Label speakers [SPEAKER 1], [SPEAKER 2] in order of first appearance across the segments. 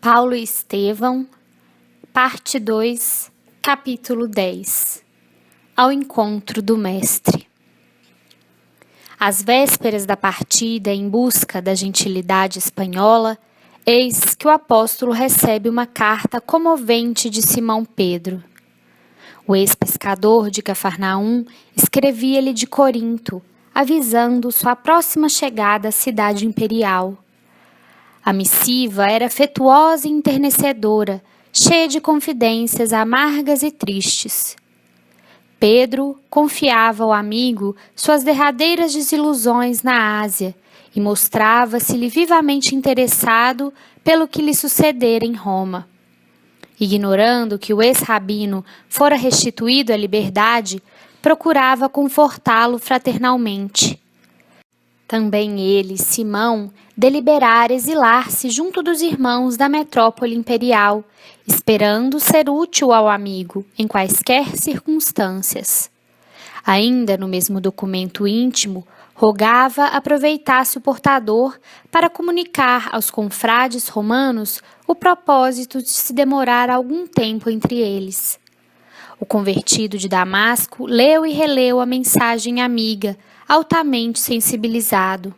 [SPEAKER 1] Paulo e Estevão, parte 2, capítulo 10. Ao encontro do Mestre. Às vésperas da partida em busca da gentilidade espanhola, eis que o apóstolo recebe uma carta comovente de Simão Pedro. O ex-pescador de Cafarnaum escrevia-lhe de Corinto, avisando sua próxima chegada à cidade imperial. A missiva era afetuosa e enternecedora, cheia de confidências amargas e tristes. Pedro confiava ao amigo suas derradeiras desilusões na Ásia e mostrava-se-lhe vivamente interessado pelo que lhe sucedera em Roma. Ignorando que o ex-rabino fora restituído à liberdade, procurava confortá-lo fraternalmente. Também ele, Simão, deliberara exilar-se junto dos irmãos da metrópole imperial, esperando ser útil ao amigo em quaisquer circunstâncias. Ainda no mesmo documento íntimo, rogava aproveitasse o portador para comunicar aos confrades romanos o propósito de se demorar algum tempo entre eles. O convertido de Damasco leu e releu a mensagem amiga, altamente sensibilizado.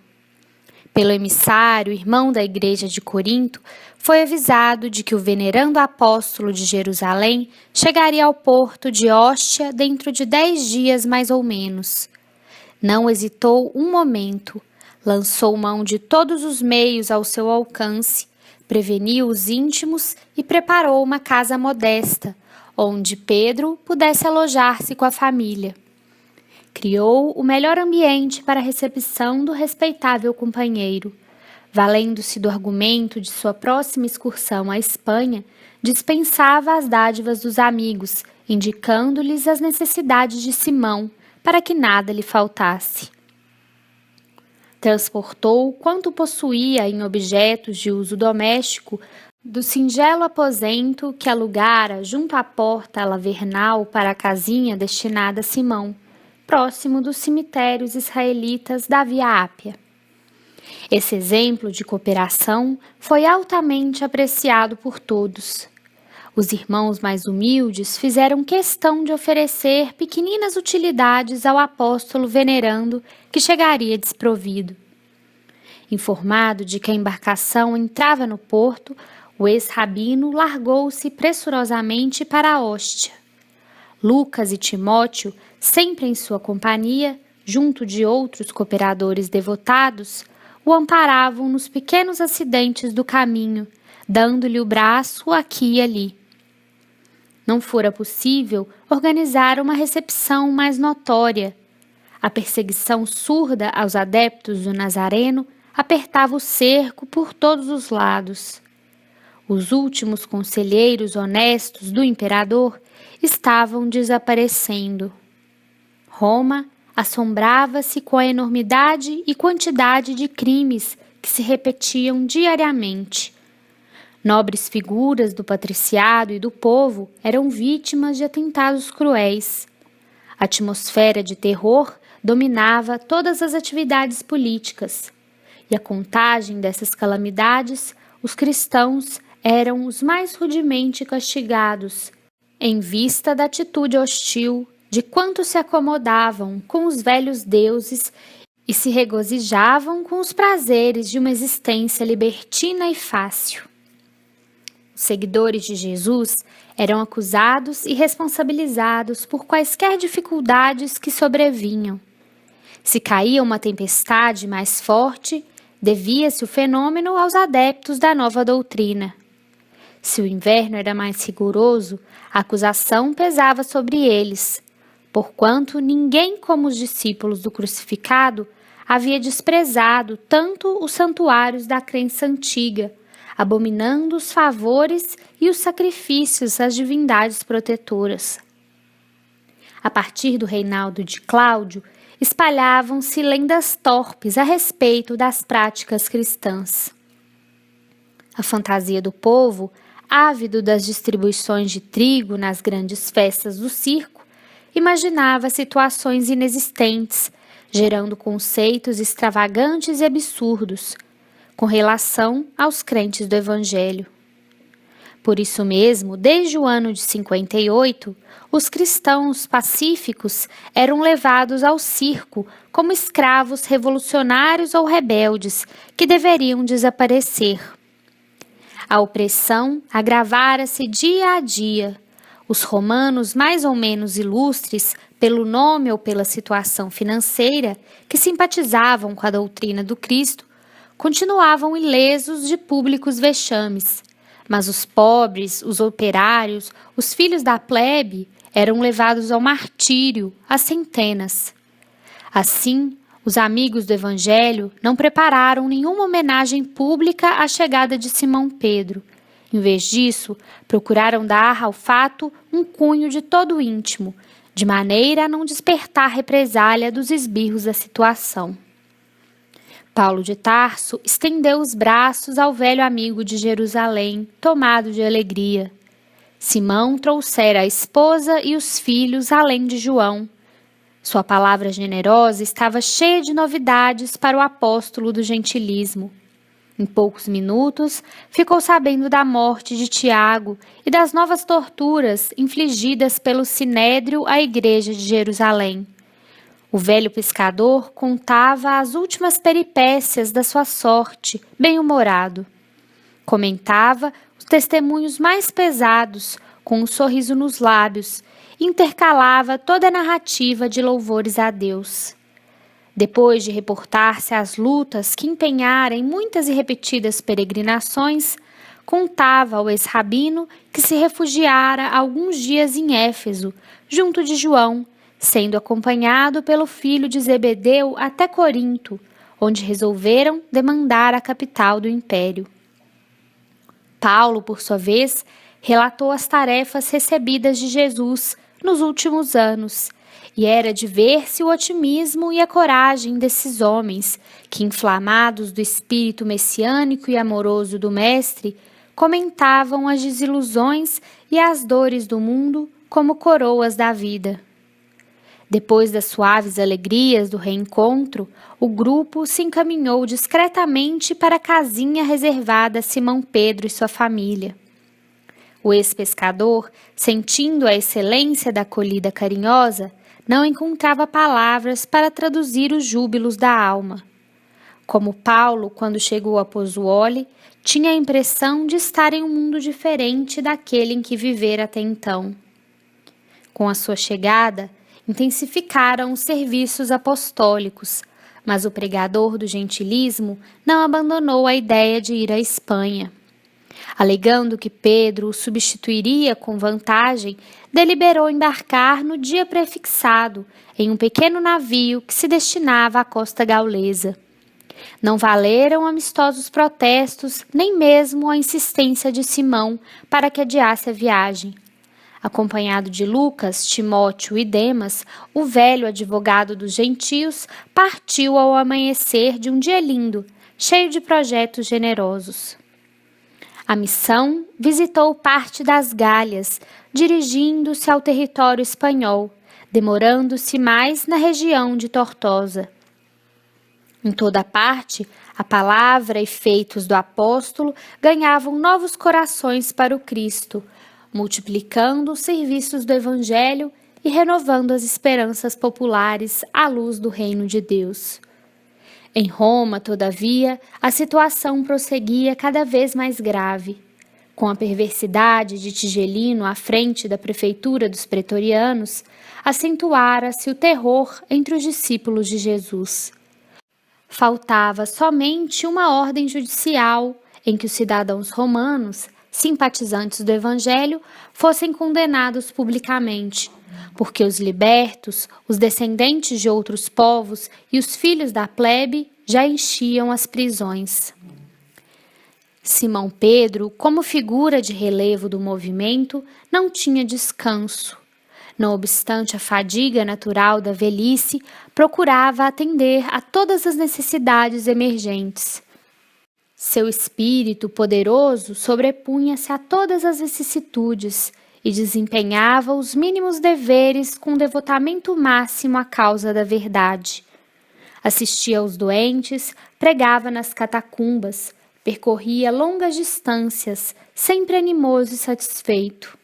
[SPEAKER 1] Pelo emissário, irmão da igreja de Corinto, foi avisado de que o venerando apóstolo de Jerusalém chegaria ao porto de Óstia dentro de 10 dias mais ou menos. Não hesitou um momento, lançou mão de todos os meios ao seu alcance, preveniu os íntimos e preparou uma casa modesta, onde Pedro pudesse alojar-se com a família. Criou o melhor ambiente para a recepção do respeitável companheiro. Valendo-se do argumento de sua próxima excursão à Espanha, dispensava as dádivas dos amigos, indicando-lhes as necessidades de Simão, para que nada lhe faltasse. Transportou quanto possuía em objetos de uso doméstico do singelo aposento que alugara junto à porta lavernal para a casinha destinada a Simão, próximo dos cemitérios israelitas da Via Ápia. Esse exemplo de cooperação foi altamente apreciado por todos. Os irmãos mais humildes fizeram questão de oferecer pequeninas utilidades ao apóstolo venerando que chegaria desprovido. Informado de que a embarcação entrava no porto, o ex-rabino largou-se pressurosamente para a Óstia. Lucas e Timóteo, sempre em sua companhia, junto de outros cooperadores devotados, o amparavam nos pequenos acidentes do caminho, dando-lhe o braço aqui e ali. Não fora possível organizar uma recepção mais notória. A perseguição surda aos adeptos do Nazareno apertava o cerco por todos os lados. Os últimos conselheiros honestos do imperador estavam desaparecendo. Roma assombrava-se com a enormidade e quantidade de crimes que se repetiam diariamente. Nobres figuras do patriciado e do povo eram vítimas de atentados cruéis. A atmosfera de terror dominava todas as atividades políticas, e a contagem dessas calamidades, os cristãos eram os mais rudemente castigados, em vista da atitude hostil de quantos se acomodavam com os velhos deuses e se regozijavam com os prazeres de uma existência libertina e fácil. Os seguidores de Jesus eram acusados e responsabilizados por quaisquer dificuldades que sobrevinham. Se caía uma tempestade mais forte, devia-se o fenômeno aos adeptos da nova doutrina. Se o inverno era mais rigoroso, a acusação pesava sobre eles, porquanto ninguém como os discípulos do crucificado havia desprezado tanto os santuários da crença antiga, abominando os favores e os sacrifícios às divindades protetoras. A partir do reinado de Cláudio, espalhavam-se lendas torpes a respeito das práticas cristãs. A fantasia do povo, ávido das distribuições de trigo nas grandes festas do circo, imaginava situações inexistentes, gerando conceitos extravagantes e absurdos, com relação aos crentes do Evangelho. Por isso mesmo, desde o ano de 58, os cristãos pacíficos eram levados ao circo como escravos revolucionários ou rebeldes que deveriam desaparecer. A opressão agravara-se dia a dia. Os romanos mais ou menos ilustres, pelo nome ou pela situação financeira, que simpatizavam com a doutrina do Cristo, continuavam ilesos de públicos vexames. Mas os pobres, os operários, os filhos da plebe eram levados ao martírio, às centenas. Assim, os amigos do Evangelho não prepararam nenhuma homenagem pública à chegada de Simão Pedro. Em vez disso, procuraram dar ao fato um cunho de todo íntimo, de maneira a não despertar represália dos esbirros da situação. Paulo de Tarso estendeu os braços ao velho amigo de Jerusalém, tomado de alegria. Simão trouxera a esposa e os filhos além de João. Sua palavra generosa estava cheia de novidades para o apóstolo do gentilismo. Em poucos minutos, ficou sabendo da morte de Tiago e das novas torturas infligidas pelo Sinédrio à igreja de Jerusalém. O velho pescador contava as últimas peripécias da sua sorte, bem-humorado. Comentava os testemunhos mais pesados, com um sorriso nos lábios, e intercalava toda a narrativa de louvores a Deus. Depois de reportar-se às lutas que empenhara em muitas e repetidas peregrinações, contava ao ex-rabino que se refugiara alguns dias em Éfeso, junto de João, sendo acompanhado pelo filho de Zebedeu até Corinto, onde resolveram demandar a capital do império. Paulo, por sua vez, relatou as tarefas recebidas de Jesus nos últimos anos, e era de ver-se o otimismo e a coragem desses homens, que, inflamados do espírito messiânico e amoroso do Mestre, comentavam as desilusões e as dores do mundo como coroas da vida. Depois das suaves alegrias do reencontro, o grupo se encaminhou discretamente para a casinha reservada a Simão Pedro e sua família. O ex-pescador, sentindo a excelência da acolhida carinhosa, não encontrava palavras para traduzir os júbilos da alma. Como Paulo, quando chegou a Pozzuoli, tinha a impressão de estar em um mundo diferente daquele em que vivera até então. Com a sua chegada, intensificaram os serviços apostólicos, mas o pregador do gentilismo não abandonou a ideia de ir à Espanha. Alegando que Pedro o substituiria com vantagem, deliberou embarcar no dia prefixado em um pequeno navio que se destinava à costa gaulesa. Não valeram amistosos protestos, nem mesmo a insistência de Simão para que adiasse a viagem. Acompanhado de Lucas, Timóteo e Demas, o velho advogado dos gentios partiu ao amanhecer de um dia lindo, cheio de projetos generosos. A missão visitou parte das Gálias, dirigindo-se ao território espanhol, demorando-se mais na região de Tortosa. Em toda parte, a palavra e feitos do apóstolo ganhavam novos corações para o Cristo, multiplicando os serviços do Evangelho e renovando as esperanças populares à luz do reino de Deus. Em Roma, todavia, a situação prosseguia cada vez mais grave. Com a perversidade de Tigelino à frente da prefeitura dos pretorianos, acentuara-se o terror entre os discípulos de Jesus. Faltava somente uma ordem judicial em que os cidadãos romanos, simpatizantes do Evangelho, fossem condenados publicamente, porque os libertos, os descendentes de outros povos e os filhos da plebe já enchiam as prisões. Simão Pedro, como figura de relevo do movimento, não tinha descanso. Não obstante a fadiga natural da velhice, procurava atender a todas as necessidades emergentes. Seu espírito poderoso sobrepunha-se a todas as vicissitudes e desempenhava os mínimos deveres com devotamento máximo à causa da verdade. Assistia aos doentes, pregava nas catacumbas, Percorria longas distâncias, sempre animoso e satisfeito.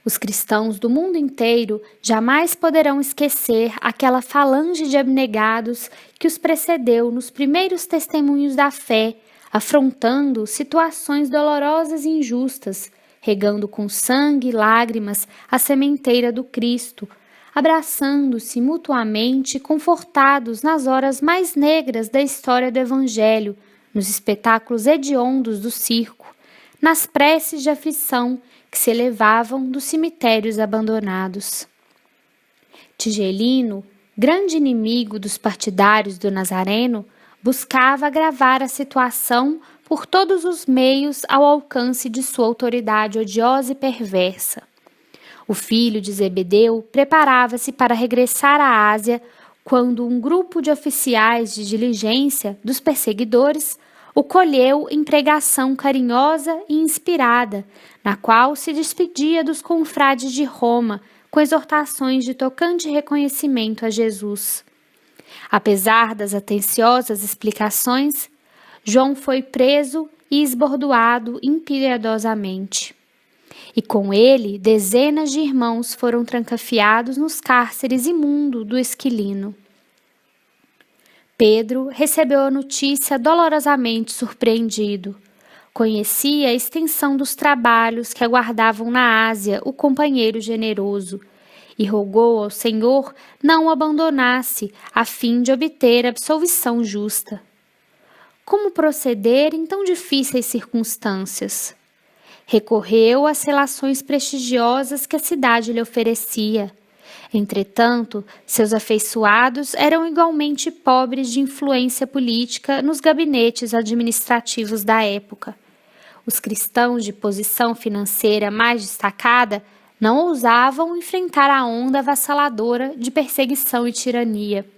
[SPEAKER 1] Os cristãos do mundo inteiro jamais poderão esquecer aquela falange de abnegados que os precedeu nos primeiros testemunhos da fé, afrontando situações dolorosas e injustas, regando com sangue e lágrimas a sementeira do Cristo, abraçando-se mutuamente e confortados nas horas mais negras da história do Evangelho, nos espetáculos hediondos do circo, nas preces de aflição que se elevavam dos cemitérios abandonados. Tigelino, grande inimigo dos partidários do Nazareno, buscava agravar a situação por todos os meios ao alcance de sua autoridade odiosa e perversa. O filho de Zebedeu preparava-se para regressar à Ásia quando um grupo de oficiais de diligência dos perseguidores o colheu em pregação carinhosa e inspirada, na qual se despedia dos confrades de Roma com exortações de tocante reconhecimento a Jesus. Apesar das atenciosas explicações, João foi preso e esbordoado impiedosamente. E com ele, dezenas de irmãos foram trancafiados nos cárceres imundos do Esquilino. Pedro recebeu a notícia dolorosamente surpreendido. Conhecia a extensão dos trabalhos que aguardavam na Ásia o companheiro generoso e rogou ao Senhor não o abandonasse a fim de obter absolvição justa. Como proceder em tão difíceis circunstâncias? Recorreu às relações prestigiosas que a cidade lhe oferecia. Entretanto, seus afeiçoados eram igualmente pobres de influência política nos gabinetes administrativos da época. Os cristãos de posição financeira mais destacada não ousavam enfrentar a onda avassaladora de perseguição e tirania.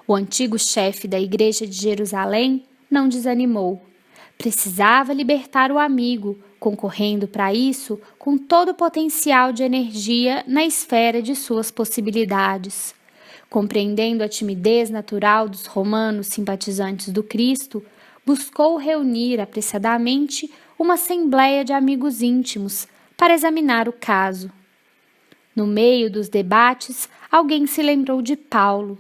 [SPEAKER 1] O antigo chefe da Igreja de Jerusalém não desanimou. Precisava libertar o amigo, concorrendo para isso com todo o potencial de energia na esfera de suas possibilidades. Compreendendo a timidez natural dos romanos simpatizantes do Cristo, buscou reunir apressadamente uma assembleia de amigos íntimos para examinar o caso. No meio dos debates, alguém se lembrou de Paulo.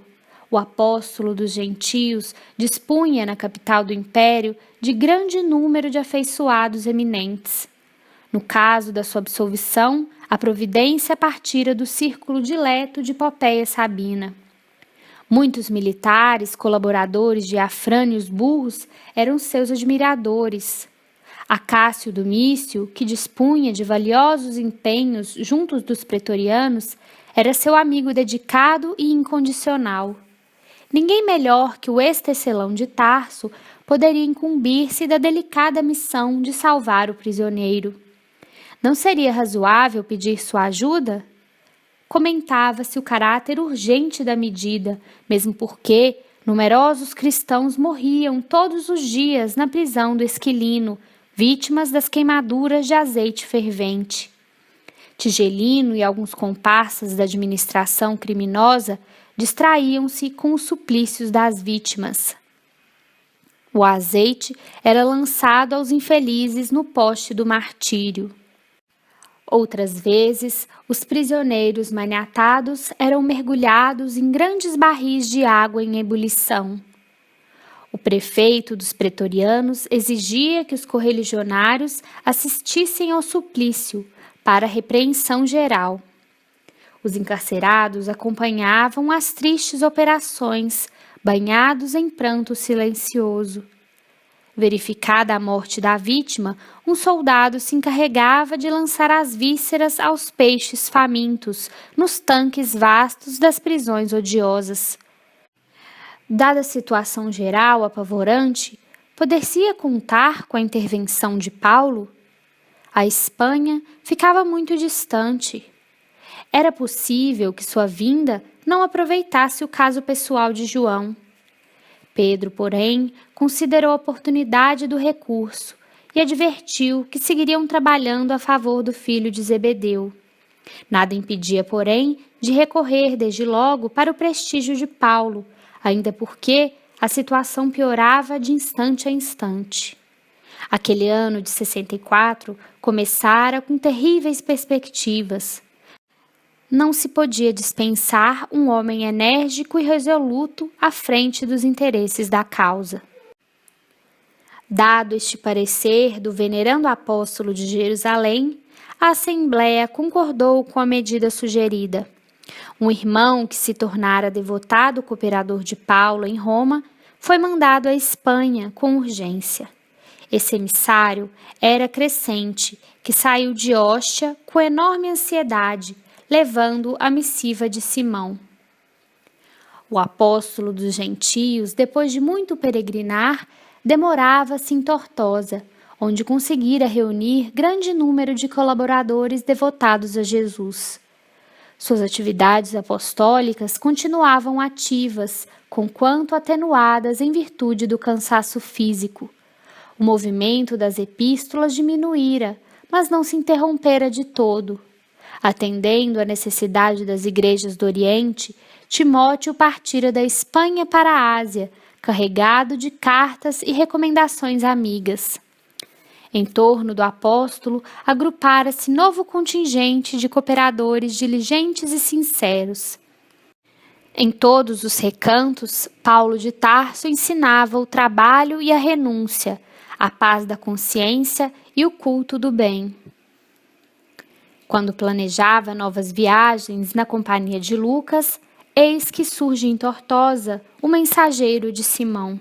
[SPEAKER 1] O apóstolo dos gentios dispunha na capital do império de grande número de afeiçoados eminentes. No caso da sua absolvição, a providência partira do círculo dileto de Popéia Sabina. Muitos militares, colaboradores de Afrânios Burros, eram seus admiradores. Acácio Domício, que dispunha de valiosos empenhos juntos dos pretorianos, era seu amigo dedicado e incondicional. Ninguém melhor que o ex-tecelão de Tarso poderia incumbir-se da delicada missão de salvar o prisioneiro. Não seria razoável pedir sua ajuda? Comentava-se o caráter urgente da medida, mesmo porque numerosos cristãos morriam todos os dias na prisão do Esquilino, vítimas das queimaduras de azeite fervente. Tigelino e alguns comparsas da administração criminosa distraíam-se com os suplícios das vítimas. O azeite era lançado aos infelizes no poste do martírio. Outras vezes, os prisioneiros maniatados eram mergulhados em grandes barris de água em ebulição. O prefeito dos pretorianos exigia que os correligionários assistissem ao suplício para a repreensão geral. Os encarcerados acompanhavam as tristes operações, banhados em pranto silencioso. Verificada a morte da vítima, um soldado se encarregava de lançar as vísceras aos peixes famintos nos tanques vastos das prisões odiosas. Dada a situação geral apavorante, poder-se contar com a intervenção de Paulo? A Espanha ficava muito distante. Era possível que sua vinda não aproveitasse o caso pessoal de João. Pedro, porém, considerou a oportunidade do recurso e advertiu que seguiriam trabalhando a favor do filho de Zebedeu. Nada impedia, porém, de recorrer desde logo para o prestígio de Paulo, ainda porque a situação piorava de instante a instante. Aquele ano de 64 começara com terríveis perspectivas. Não se podia dispensar um homem enérgico e resoluto à frente dos interesses da causa. Dado este parecer do venerando apóstolo de Jerusalém, a Assembleia concordou com a medida sugerida. Um irmão que se tornara devotado cooperador de Paulo em Roma foi mandado à Espanha com urgência. Esse emissário era Crescente, que saiu de Ostia com enorme ansiedade, levando a missiva de Simão. O apóstolo dos gentios, depois de muito peregrinar, demorava-se em Tortosa, onde conseguira reunir grande número de colaboradores devotados a Jesus. Suas atividades apostólicas continuavam ativas, conquanto atenuadas em virtude do cansaço físico. O movimento das epístolas diminuíra, mas não se interrompera de todo. Atendendo à necessidade das igrejas do Oriente, Timóteo partira da Espanha para a Ásia, carregado de cartas e recomendações amigas. Em torno do apóstolo agrupara-se novo contingente de cooperadores diligentes e sinceros. Em todos os recantos, Paulo de Tarso ensinava o trabalho e a renúncia, a paz da consciência e o culto do bem. Quando planejava novas viagens na companhia de Lucas, eis que surge em Tortosa o mensageiro de Simão.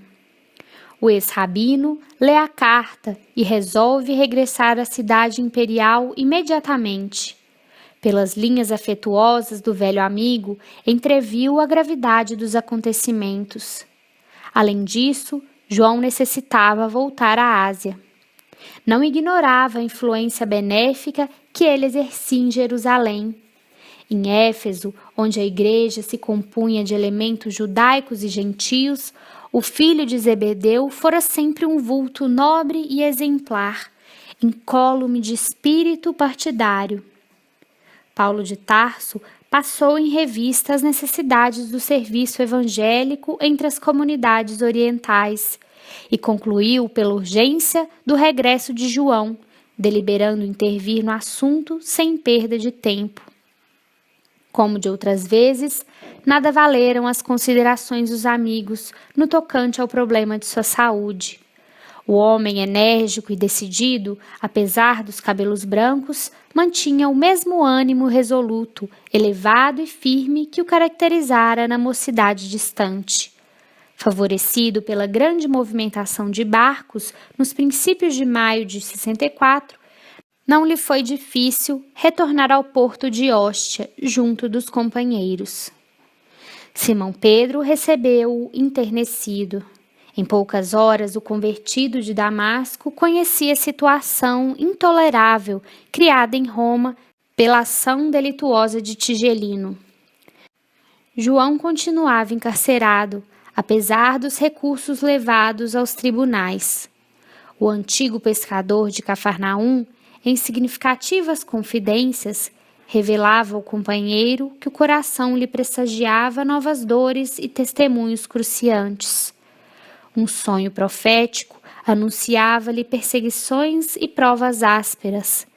[SPEAKER 1] O ex-rabino lê a carta e resolve regressar à cidade imperial imediatamente. Pelas linhas afetuosas do velho amigo, entreviu a gravidade dos acontecimentos. Além disso, João necessitava voltar à Ásia. Não ignorava a influência benéfica que ele exercia em Jerusalém. Em Éfeso, onde a igreja se compunha de elementos judaicos e gentios, o filho de Zebedeu fora sempre um vulto nobre e exemplar, incólume de espírito partidário. Paulo de Tarso passou em revista as necessidades do serviço evangélico entre as comunidades orientais e concluiu pela urgência do regresso de João, deliberando intervir no assunto sem perda de tempo. Como de outras vezes, nada valeram as considerações dos amigos no tocante ao problema de sua saúde. O homem enérgico e decidido, apesar dos cabelos brancos, mantinha o mesmo ânimo resoluto, elevado e firme que o caracterizara na mocidade distante. Favorecido pela grande movimentação de barcos nos princípios de maio de 64, não lhe foi difícil retornar ao porto de Ostia, junto dos companheiros. Simão Pedro recebeu-o enternecido. Em poucas horas, o convertido de Damasco conhecia a situação intolerável criada em Roma pela ação delituosa de Tigelino. João continuava encarcerado, apesar dos recursos levados aos tribunais. O antigo pescador de Cafarnaum, em significativas confidências, revelava ao companheiro que o coração lhe pressagiava novas dores e testemunhos cruciantes. Um sonho profético anunciava-lhe perseguições e provas ásperas.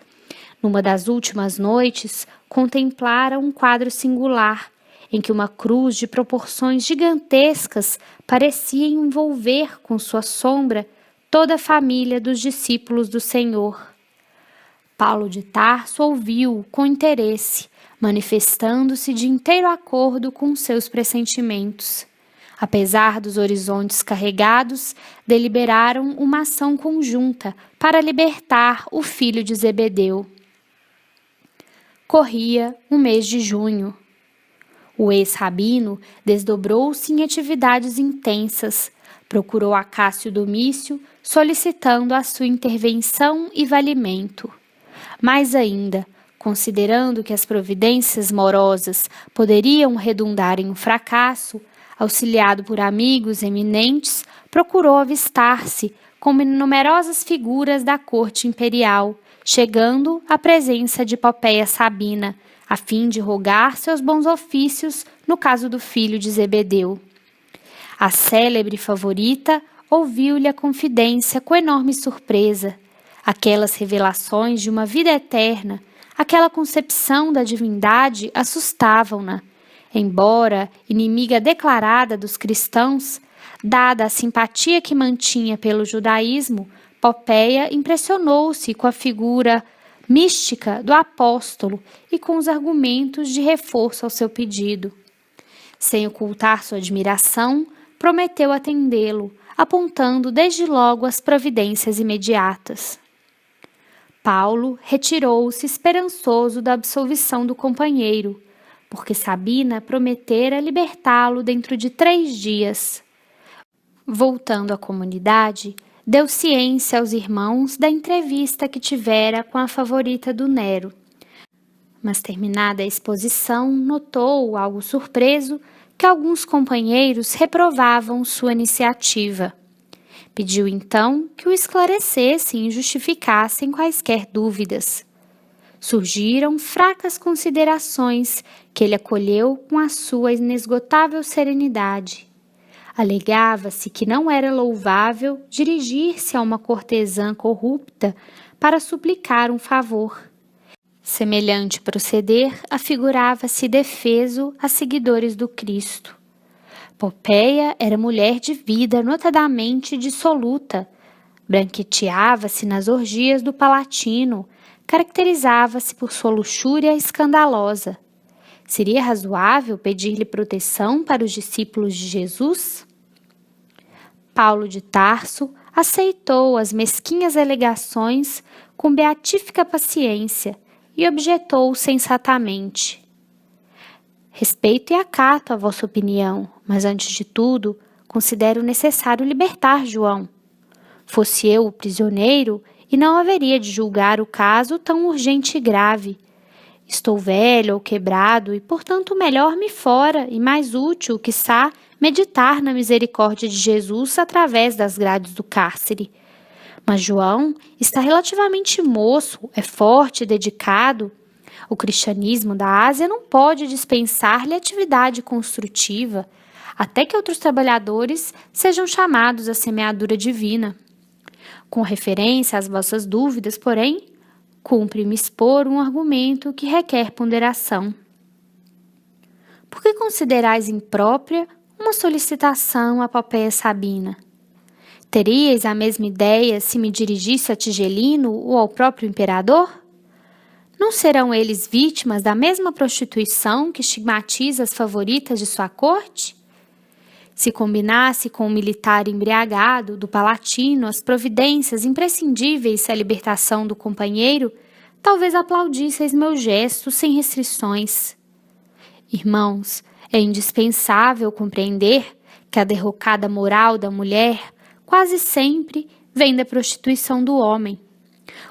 [SPEAKER 1] Numa das últimas noites, contemplara um quadro singular, em que uma cruz de proporções gigantescas parecia envolver com sua sombra toda a família dos discípulos do Senhor. Paulo de Tarso ouviu-o com interesse, manifestando-se de inteiro acordo com seus pressentimentos. Apesar dos horizontes carregados, deliberaram uma ação conjunta para libertar o filho de Zebedeu. Corria o mês de junho. O ex-rabino desdobrou-se em atividades intensas, procurou Acácio Domício, solicitando a sua intervenção e valimento. Mais ainda, considerando que as providências morosas poderiam redundar em um fracasso, auxiliado por amigos eminentes, procurou avistar-se com numerosas figuras da corte imperial, chegando à presença de Popéia Sabina, a fim de rogar seus bons ofícios no caso do filho de Zebedeu. A célebre favorita ouviu-lhe a confidência com enorme surpresa. Aquelas revelações de uma vida eterna, aquela concepção da divindade assustavam-na. Embora inimiga declarada dos cristãos, dada a simpatia que mantinha pelo judaísmo, Popéia impressionou-se com a figura mística do apóstolo e com os argumentos de reforço ao seu pedido. Sem ocultar sua admiração, prometeu atendê-lo, apontando desde logo as providências imediatas. Paulo retirou-se esperançoso da absolvição do companheiro, porque Sabina prometera libertá-lo dentro de 3 dias. Voltando à comunidade, deu ciência aos irmãos da entrevista que tivera com a favorita do Nero. Mas terminada a exposição, notou, algo surpreso, que alguns companheiros reprovavam sua iniciativa. Pediu então que o esclarecessem e justificassem quaisquer dúvidas. Surgiram fracas considerações que ele acolheu com a sua inesgotável serenidade. Alegava-se que não era louvável dirigir-se a uma cortesã corrupta para suplicar um favor. Semelhante proceder afigurava-se defeso a seguidores do Cristo. Popéia era mulher de vida notadamente dissoluta, branqueteava-se nas orgias do Palatino, caracterizava-se por sua luxúria escandalosa. Seria razoável pedir-lhe proteção para os discípulos de Jesus? Paulo de Tarso aceitou as mesquinhas alegações com beatífica paciência e objetou sensatamente: respeito e acato a vossa opinião, mas antes de tudo, considero necessário libertar João. Fosse eu o prisioneiro, e não haveria de julgar o caso tão urgente e grave. Estou velho ou quebrado e, portanto, melhor-me fora e mais útil, quiçá, meditar na misericórdia de Jesus através das grades do cárcere. Mas João está relativamente moço, é forte e dedicado. O cristianismo da Ásia não pode dispensar-lhe atividade construtiva, até que outros trabalhadores sejam chamados à semeadura divina. Com referência às vossas dúvidas, porém, cumpre-me expor um argumento que requer ponderação. Por que considerais imprópria uma solicitação à Popéia Sabina? Teríeis a mesma ideia se me dirigisse a Tigelino ou ao próprio imperador? Não serão eles vítimas da mesma prostituição que estigmatiza as favoritas de sua corte? Se combinasse com o militar embriagado do Palatino as providências imprescindíveis à libertação do companheiro, talvez aplaudisseis meu gesto sem restrições. Irmãos, é indispensável compreender que a derrocada moral da mulher quase sempre vem da prostituição do homem.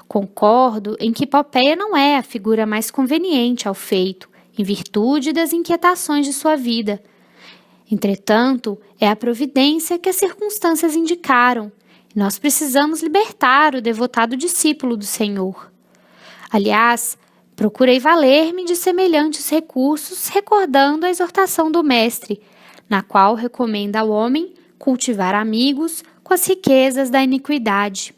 [SPEAKER 1] Concordo em que Popéia não é a figura mais conveniente ao feito, em virtude das inquietações de sua vida. Entretanto, é a providência que as circunstâncias indicaram, e nós precisamos libertar o devotado discípulo do Senhor. Aliás, procurei valer-me de semelhantes recursos, recordando a exortação do Mestre, na qual recomenda ao homem cultivar amigos com as riquezas da iniquidade.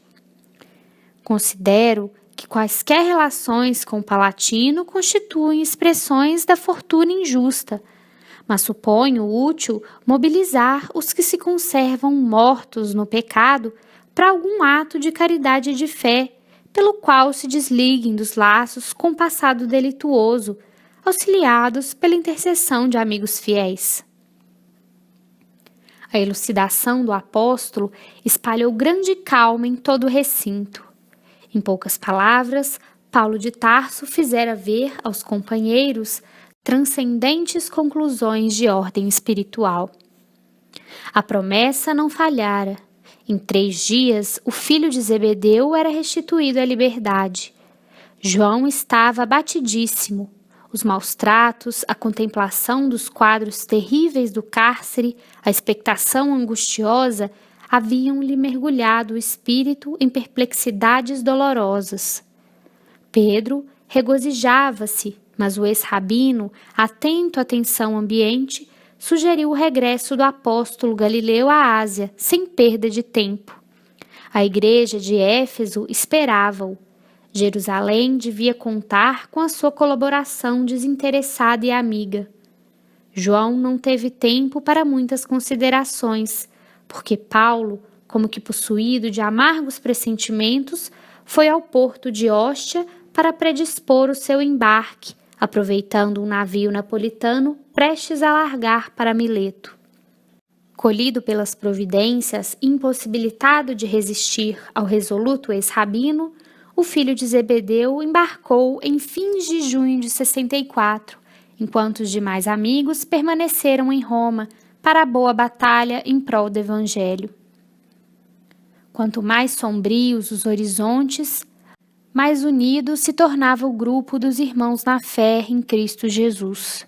[SPEAKER 1] Considero que quaisquer relações com o Palatino constituem expressões da fortuna injusta, mas suponho útil mobilizar os que se conservam mortos no pecado para algum ato de caridade e de fé, pelo qual se desliguem dos laços com o passado delituoso, auxiliados pela intercessão de amigos fiéis. A elucidação do apóstolo espalhou grande calma em todo o recinto. Em poucas palavras, Paulo de Tarso fizera ver aos companheiros transcendentes conclusões de ordem espiritual. A promessa não falhara. Em 3 dias, o filho de Zebedeu era restituído à liberdade. João estava abatidíssimo. Os maus tratos, a contemplação dos quadros terríveis do cárcere, a expectação angustiosa, haviam-lhe mergulhado o espírito em perplexidades dolorosas. Pedro regozijava-se, mas o ex-rabino, atento à tensão ambiente, sugeriu o regresso do apóstolo Galileu à Ásia, sem perda de tempo. A igreja de Éfeso esperava-o. Jerusalém devia contar com a sua colaboração desinteressada e amiga. João não teve tempo para muitas considerações, porque Paulo, como que possuído de amargos pressentimentos, foi ao porto de Óstia para predispor o seu embarque, aproveitando um navio napolitano prestes a largar para Mileto. Colhido pelas providências, impossibilitado de resistir ao resoluto ex-rabino, o filho de Zebedeu embarcou em fins de junho de 64, enquanto os demais amigos permaneceram em Roma para a boa batalha em prol do Evangelho. Quanto mais sombrios os horizontes, mais unido se tornava o grupo dos irmãos na fé em Cristo Jesus.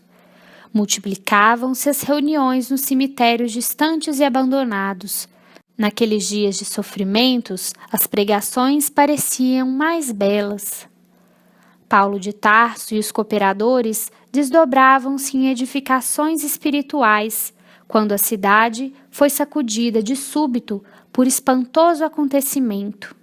[SPEAKER 1] Multiplicavam-se as reuniões nos cemitérios distantes e abandonados. Naqueles dias de sofrimentos, as pregações pareciam mais belas. Paulo de Tarso e os cooperadores desdobravam-se em edificações espirituais, quando a cidade foi sacudida de súbito por espantoso acontecimento.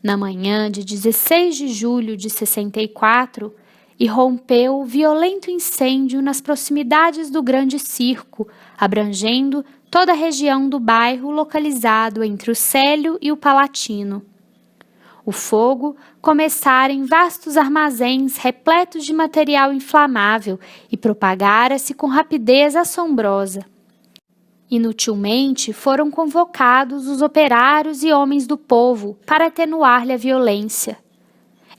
[SPEAKER 1] Na manhã de 16 de julho de 64, irrompeu violento incêndio nas proximidades do grande circo, abrangendo toda a região do bairro localizado entre o Célio e o Palatino. O fogo começara em vastos armazéns repletos de material inflamável e propagara-se com rapidez assombrosa. Inutilmente foram convocados os operários e homens do povo para atenuar-lhe a violência.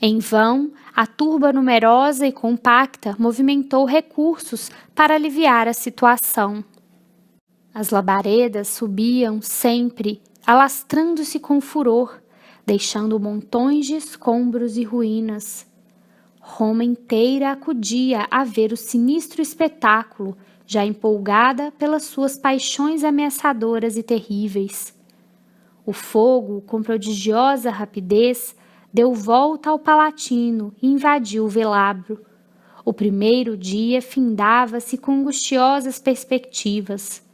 [SPEAKER 1] Em vão, a turba numerosa e compacta movimentou recursos para aliviar a situação. As labaredas subiam sempre, alastrando-se com furor, deixando montões de escombros e ruínas. Roma inteira acudia a ver o sinistro espetáculo, já empolgada pelas suas paixões ameaçadoras e terríveis. O fogo, com prodigiosa rapidez, deu volta ao Palatino e invadiu o Velabro. O primeiro dia findava-se com angustiosas perspectivas.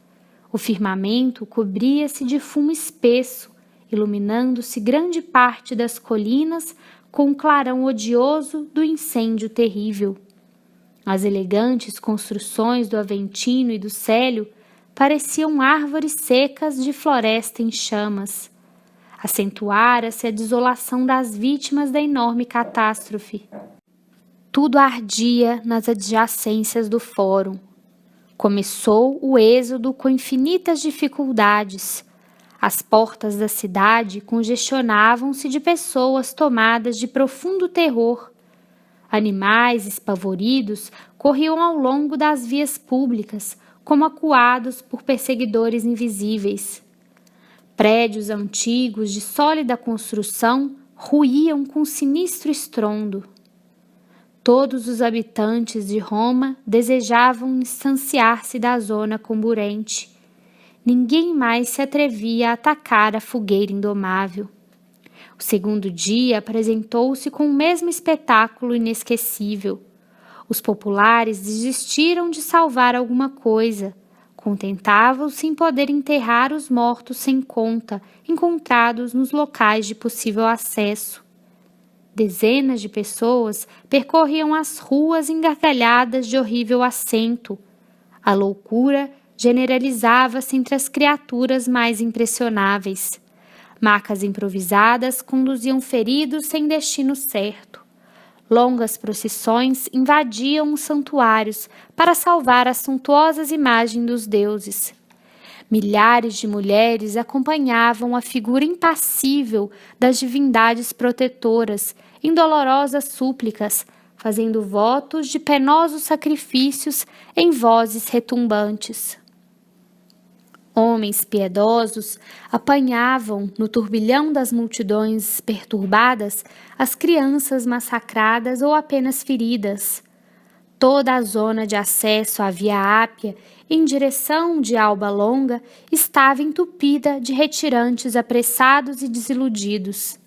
[SPEAKER 1] O firmamento cobria-se de fumo espesso, iluminando-se grande parte das colinas com o clarão odioso do incêndio terrível. As elegantes construções do Aventino e do Célio pareciam árvores secas de floresta em chamas. Acentuara-se a desolação das vítimas da enorme catástrofe. Tudo ardia nas adjacências do fórum. Começou o êxodo com infinitas dificuldades. As portas da cidade congestionavam-se de pessoas tomadas de profundo terror. Animais espavoridos corriam ao longo das vias públicas, como acuados por perseguidores invisíveis. Prédios antigos de sólida construção ruíam com sinistro estrondo. Todos os habitantes de Roma desejavam distanciar-se da zona comburente. Ninguém mais se atrevia a atacar a fogueira indomável. O segundo dia apresentou-se com o mesmo espetáculo inesquecível. Os populares desistiram de salvar alguma coisa. Contentavam-se em poder enterrar os mortos sem conta, encontrados nos locais de possível acesso. Dezenas de pessoas percorriam as ruas engargalhadas de horrível acento. A loucura generalizava-se entre as criaturas mais impressionáveis. Macas improvisadas conduziam feridos sem destino certo. Longas procissões invadiam os santuários para salvar as suntuosas imagens dos deuses. Milhares de mulheres acompanhavam a figura impassível das divindades protetoras em dolorosas súplicas, fazendo votos de penosos sacrifícios em vozes retumbantes. Homens piedosos apanhavam, no turbilhão das multidões perturbadas, as crianças massacradas ou apenas feridas. Toda a zona de acesso à Via Ápia, em direção de Alba Longa, estava entupida de retirantes apressados e desiludidos.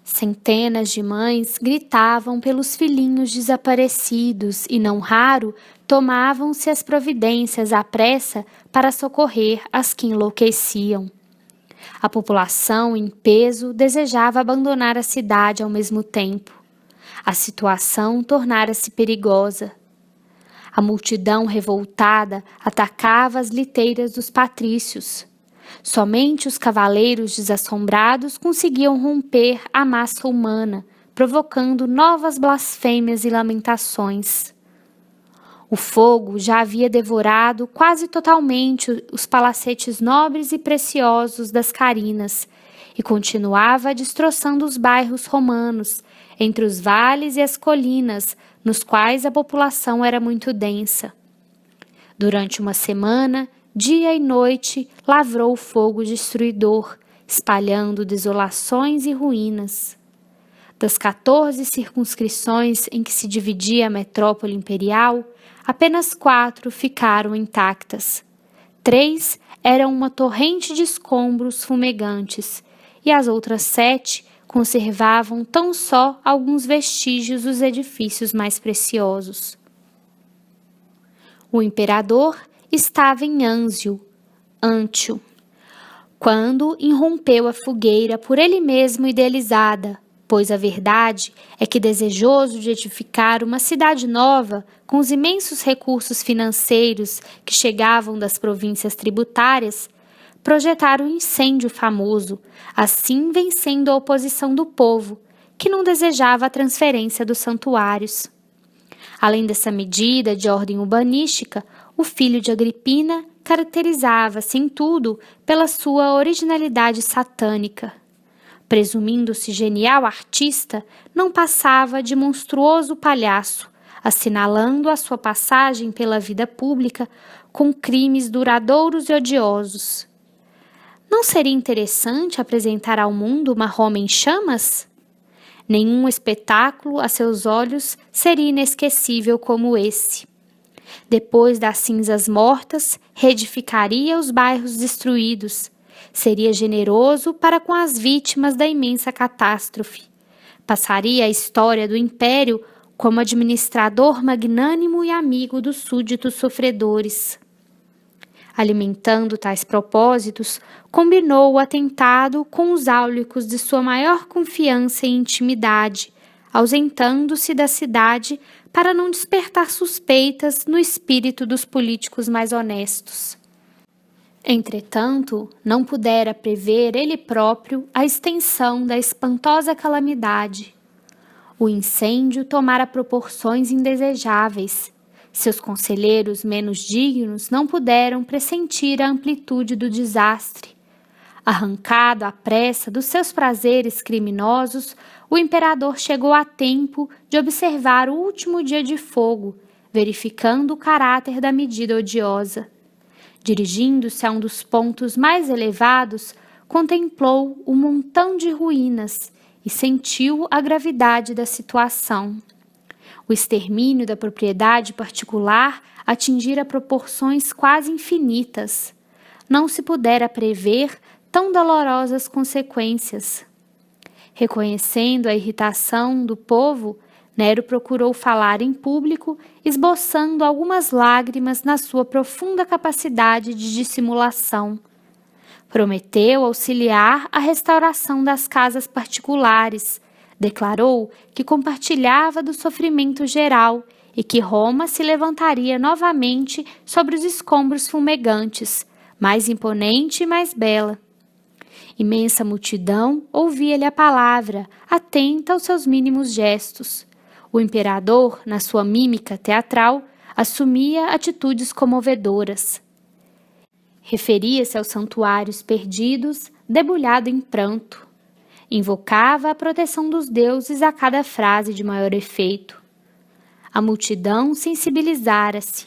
[SPEAKER 1] Centenas de mães gritavam pelos filhinhos desaparecidos e, não raro, tomavam-se as providências à pressa para socorrer as que enlouqueciam. A população, em peso, desejava abandonar a cidade ao mesmo tempo. A situação tornara-se perigosa. A multidão revoltada atacava as liteiras dos patrícios. Somente os cavaleiros desassombrados conseguiam romper a massa humana, provocando novas blasfêmias e lamentações. O fogo já havia devorado quase totalmente os palacetes nobres e preciosos das Carinas e continuava destroçando os bairros romanos, entre os vales e as colinas, nos quais a população era muito densa. Durante uma semana, dia e noite, lavrou o fogo destruidor, espalhando desolações e ruínas. Das 14 circunscrições em que se dividia a metrópole imperial, apenas 4 ficaram intactas. 3 eram uma torrente de escombros fumegantes, e as outras 7 conservavam tão só alguns vestígios dos edifícios mais preciosos. O imperador estava em Anzio, quando irrompeu a fogueira por ele mesmo idealizada, pois a verdade é que, desejoso de edificar uma cidade nova com os imensos recursos financeiros que chegavam das províncias tributárias, projetara um incêndio famoso, assim vencendo a oposição do povo, que não desejava a transferência dos santuários. Além dessa medida de ordem urbanística, o filho de Agripina caracterizava-se em tudo pela sua originalidade satânica. Presumindo-se genial artista, não passava de monstruoso palhaço, assinalando a sua passagem pela vida pública com crimes duradouros e odiosos. Não seria interessante apresentar ao mundo uma Roma em chamas? Nenhum espetáculo a seus olhos seria inesquecível como esse. Depois das cinzas mortas, reedificaria os bairros destruídos. Seria generoso para com as vítimas da imensa catástrofe. Passaria a história do império como administrador magnânimo e amigo dos súditos sofredores. Alimentando tais propósitos, combinou o atentado com os áulicos de sua maior confiança e intimidade, ausentando-se da cidade para não despertar suspeitas no espírito dos políticos mais honestos. Entretanto, não pudera prever ele próprio a extensão da espantosa calamidade. O incêndio tomara proporções indesejáveis. Seus conselheiros menos dignos não puderam pressentir a amplitude do desastre. Arrancado à pressa dos seus prazeres criminosos, o imperador chegou a tempo de observar o último dia de fogo, verificando o caráter da medida odiosa. Dirigindo-se a um dos pontos mais elevados, contemplou o montão de ruínas e sentiu a gravidade da situação. O extermínio da propriedade particular atingira proporções quase infinitas. Não se pudera prever tão dolorosas consequências. Reconhecendo a irritação do povo, Nero procurou falar em público, esboçando algumas lágrimas na sua profunda capacidade de dissimulação. Prometeu auxiliar a restauração das casas particulares. Declarou que compartilhava do sofrimento geral e que Roma se levantaria novamente sobre os escombros fumegantes, mais imponente e mais bela. Imensa multidão ouvia-lhe a palavra, atenta aos seus mínimos gestos. O imperador, na sua mímica teatral, assumia atitudes comovedoras. Referia-se aos santuários perdidos, debulhado em pranto. Invocava a proteção dos deuses a cada frase de maior efeito. A multidão sensibilizara-se.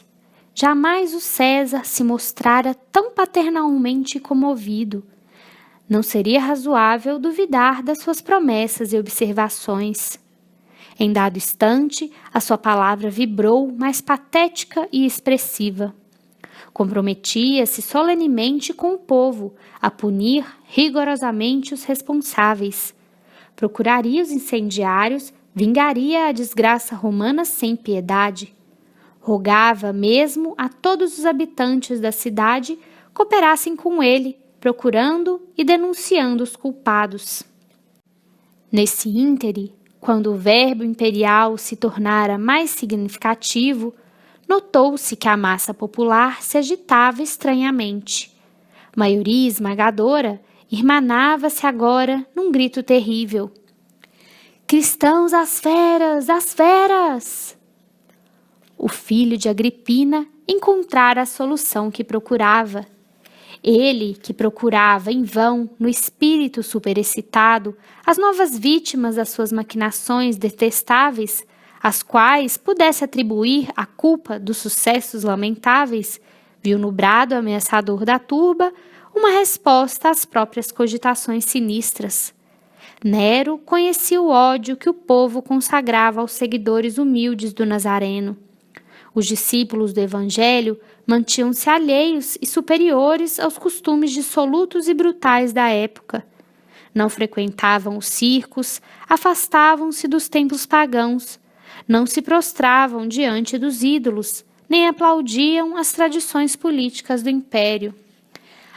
[SPEAKER 1] Jamais o César se mostrara tão paternalmente comovido. Não seria razoável duvidar das suas promessas e observações. Em dado instante, a sua palavra vibrou mais patética e expressiva. Comprometia-se solenemente com o povo a punir rigorosamente os responsáveis. procuraria os incendiários, vingaria a desgraça romana sem piedade. Rogava mesmo a todos os habitantes da cidade cooperassem com ele, procurando e denunciando os culpados. Nesse íntere, quando o verbo imperial se tornara mais significativo, notou-se que a massa popular se agitava estranhamente. Maioria esmagadora irmanava-se agora num grito terrível. Cristãos às feras, às feras! O filho de Agripina encontrara a solução que procurava. Ele, que procurava em vão, no espírito superexcitado, as novas vítimas das suas maquinações detestáveis, às quais pudesse atribuir a culpa dos sucessos lamentáveis, viu no brado ameaçador da turba uma resposta às próprias cogitações sinistras. Nero conhecia o ódio que o povo consagrava aos seguidores humildes do Nazareno. Os discípulos do Evangelho mantinham-se alheios e superiores aos costumes dissolutos e brutais da época. Não frequentavam os circos, afastavam-se dos templos pagãos, não se prostravam diante dos ídolos, nem aplaudiam as tradições políticas do império.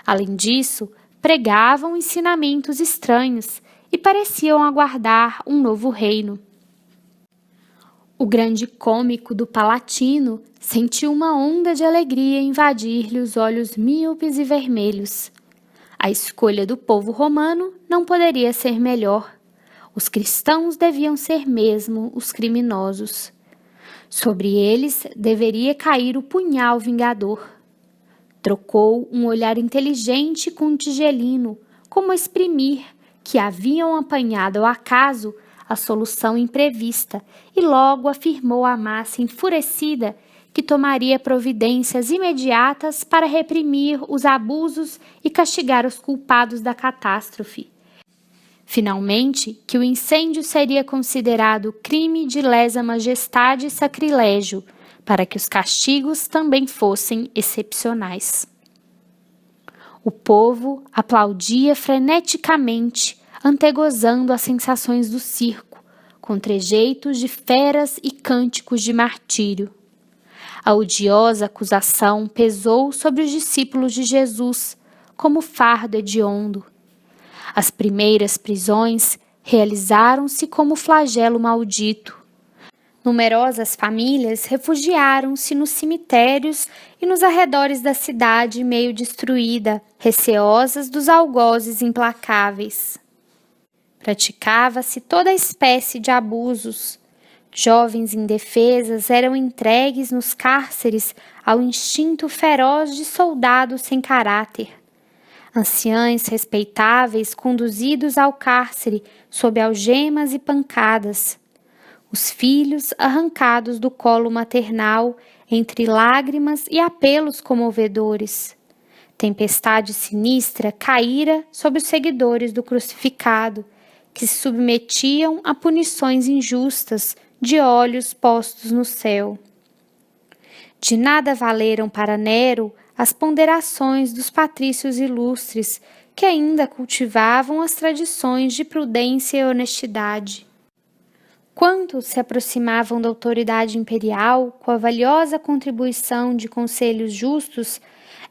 [SPEAKER 1] Além disso, pregavam ensinamentos estranhos e pareciam aguardar um novo reino. O grande cômico do Palatino sentiu uma onda de alegria invadir-lhe os olhos míopes e vermelhos. A escolha do povo romano não poderia ser melhor. Os cristãos deviam ser mesmo os criminosos. Sobre eles deveria cair o punhal vingador. Trocou um olhar inteligente com um tigelino, como exprimir que haviam apanhado ao acaso a solução imprevista, e logo afirmou à massa enfurecida que tomaria providências imediatas para reprimir os abusos e castigar os culpados da catástrofe. Finalmente, que o incêndio seria considerado crime de lesa majestade e sacrilégio, para que os castigos também fossem excepcionais. O povo aplaudia freneticamente, antegozando as sensações do circo, com trejeitos de feras e cânticos de martírio. A odiosa acusação pesou sobre os discípulos de Jesus, como fardo hediondo. As primeiras prisões realizaram-se como flagelo maldito. Numerosas famílias refugiaram-se nos cemitérios e nos arredores da cidade meio destruída, receosas dos algozes implacáveis. Praticava-se toda espécie de abusos. Jovens indefesas eram entregues nos cárceres ao instinto feroz de soldados sem caráter. Anciães respeitáveis conduzidos ao cárcere sob algemas e pancadas. Os filhos arrancados do colo maternal entre lágrimas e apelos comovedores. Tempestade sinistra caíra sobre os seguidores do crucificado, que se submetiam a punições injustas de olhos postos no céu. De nada valeram para Nero as ponderações dos patrícios ilustres, que ainda cultivavam as tradições de prudência e honestidade. Quantos se aproximavam da autoridade imperial com a valiosa contribuição de conselhos justos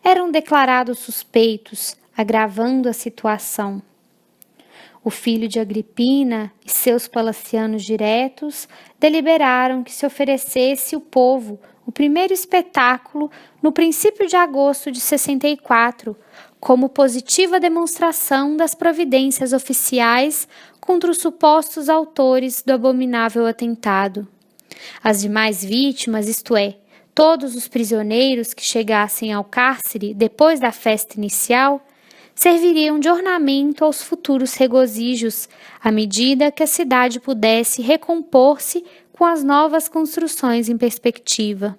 [SPEAKER 1] eram declarados suspeitos, agravando a situação. O filho de Agripina e seus palacianos diretos deliberaram que se oferecesse ao povo o primeiro espetáculo no princípio de agosto de 64, como positiva demonstração das providências oficiais contra os supostos autores do abominável atentado. As demais vítimas, isto é, todos os prisioneiros que chegassem ao cárcere depois da festa inicial, serviriam de ornamento aos futuros regozijos, à medida que a cidade pudesse recompor-se com as novas construções em perspectiva.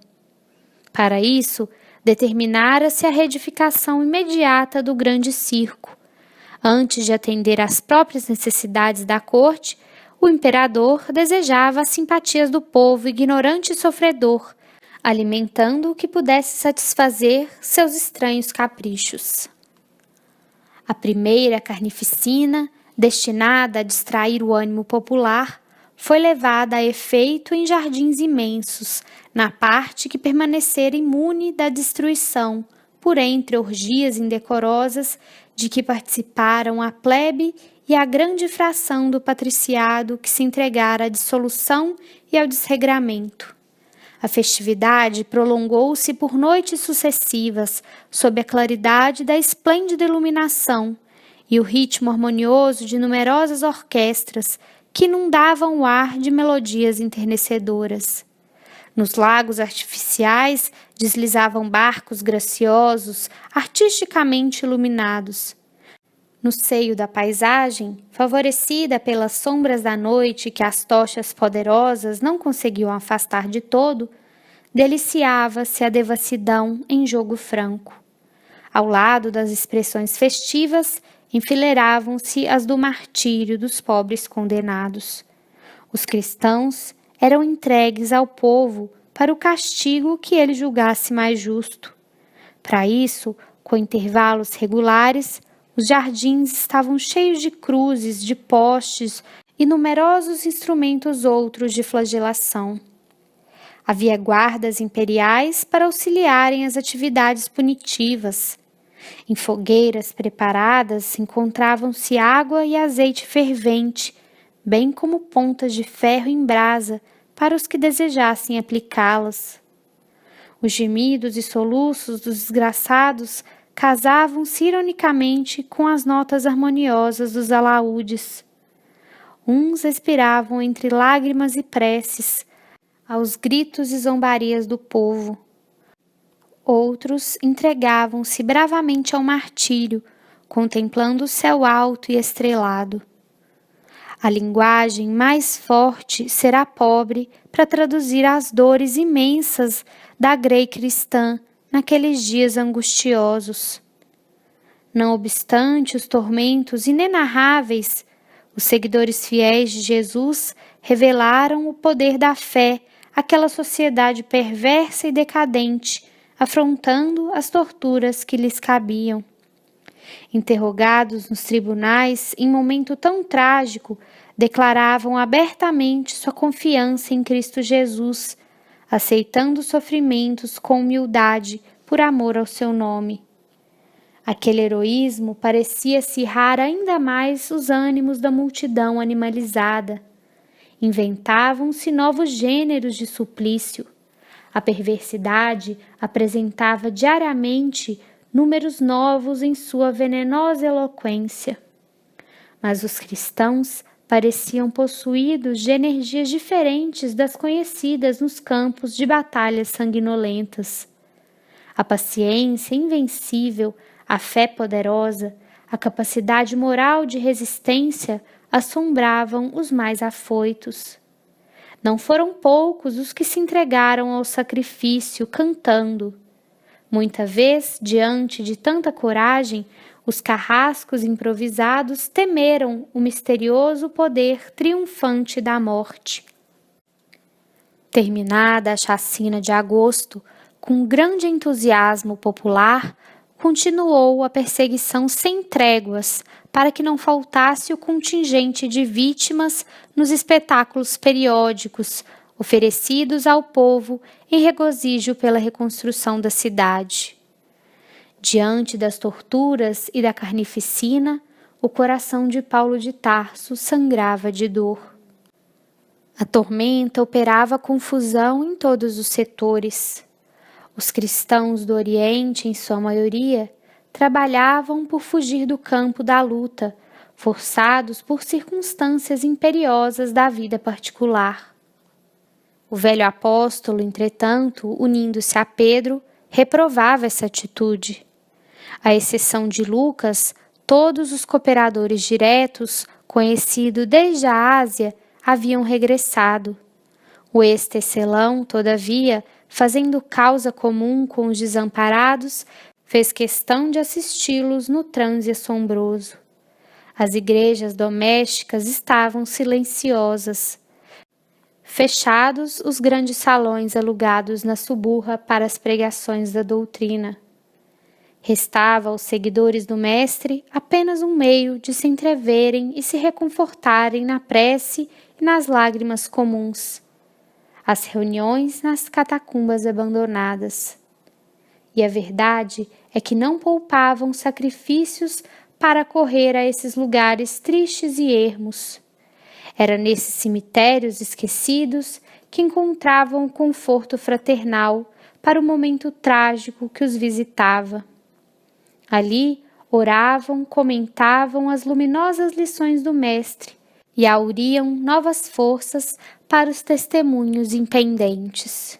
[SPEAKER 1] Para isso, determinara-se a reedificação imediata do grande circo. Antes de atender às próprias necessidades da corte, o imperador desejava as simpatias do povo ignorante e sofredor, alimentando o que pudesse satisfazer seus estranhos caprichos. A primeira carnificina destinada a distrair o ânimo popular, foi levada a efeito em jardins imensos, na parte que permanecera imune da destruição, por entre orgias indecorosas de que participaram a plebe e a grande fração do patriciado que se entregara à dissolução e ao desregramento. A festividade prolongou-se por noites sucessivas, sob a claridade da esplêndida iluminação e o ritmo harmonioso de numerosas orquestras que inundavam o ar de melodias enternecedoras. Nos lagos artificiais deslizavam barcos graciosos, artisticamente iluminados. No seio da paisagem, favorecida pelas sombras da noite que as tochas poderosas não conseguiam afastar de todo, deliciava-se a devassidão em jogo franco. Ao lado das expressões festivas, enfileiravam-se as do martírio dos pobres condenados. Os cristãos eram entregues ao povo para o castigo que ele julgasse mais justo. Para isso, com intervalos regulares, os jardins estavam cheios de cruzes, de postes e numerosos instrumentos outros de flagelação. Havia guardas imperiais para auxiliarem as atividades punitivas. Em fogueiras preparadas encontravam-se água e azeite fervente, bem como pontas de ferro em brasa para os que desejassem aplicá-las. Os gemidos e soluços dos desgraçados casavam-se ironicamente com as notas harmoniosas dos alaúdes. Uns expiravam entre lágrimas e preces, aos gritos e zombarias do povo. Outros entregavam-se bravamente ao martírio, contemplando o céu alto e estrelado. A linguagem mais forte será pobre para traduzir as dores imensas da grei cristã naqueles dias angustiosos. Não obstante os tormentos inenarráveis, os seguidores fiéis de Jesus revelaram o poder da fé àquela sociedade perversa e decadente, afrontando as torturas que lhes cabiam. Interrogados nos tribunais em momento tão trágico, declaravam abertamente sua confiança em Cristo Jesus, aceitando sofrimentos com humildade por amor ao seu nome. Aquele heroísmo parecia acirrar ainda mais os ânimos da multidão animalizada. Inventavam-se novos gêneros de suplício. A perversidade apresentava diariamente números novos em sua venenosa eloquência. Mas os cristãos pareciam possuídos de energias diferentes das conhecidas nos campos de batalhas sanguinolentas. A paciência invencível, a fé poderosa, a capacidade moral de resistência assombravam os mais afoitos. Não foram poucos os que se entregaram ao sacrifício cantando. Muita vez, diante de tanta coragem, os carrascos improvisados temeram o misterioso poder triunfante da morte. Terminada a chacina de agosto, com grande entusiasmo popular, continuou a perseguição sem tréguas para que não faltasse o contingente de vítimas nos espetáculos periódicos oferecidos ao povo em regozijo pela reconstrução da cidade. Diante das torturas e da carnificina, o coração de Paulo de Tarso sangrava de dor. A tormenta operava confusão em todos os setores. Os cristãos do Oriente, em sua maioria, trabalhavam por fugir do campo da luta, forçados por circunstâncias imperiosas da vida particular. O velho apóstolo, entretanto, unindo-se a Pedro, reprovava essa atitude. À exceção de Lucas, todos os cooperadores diretos, conhecidos desde a Ásia, haviam regressado. O ex-tecelão, todavia, fazendo causa comum com os desamparados, fez questão de assisti-los no transe assombroso. As igrejas domésticas estavam silenciosas. Fechados os grandes salões alugados na Suburra para as pregações da doutrina. Restava aos seguidores do Mestre apenas um meio de se entreverem e se reconfortarem na prece e nas lágrimas comuns, as reuniões nas catacumbas abandonadas. E a verdade é que não poupavam sacrifícios para correr a esses lugares tristes e ermos. Era nesses cemitérios esquecidos que encontravam o conforto fraternal para o momento trágico que os visitava. Ali oravam, comentavam as luminosas lições do Mestre e auriam novas forças para os testemunhos impendentes.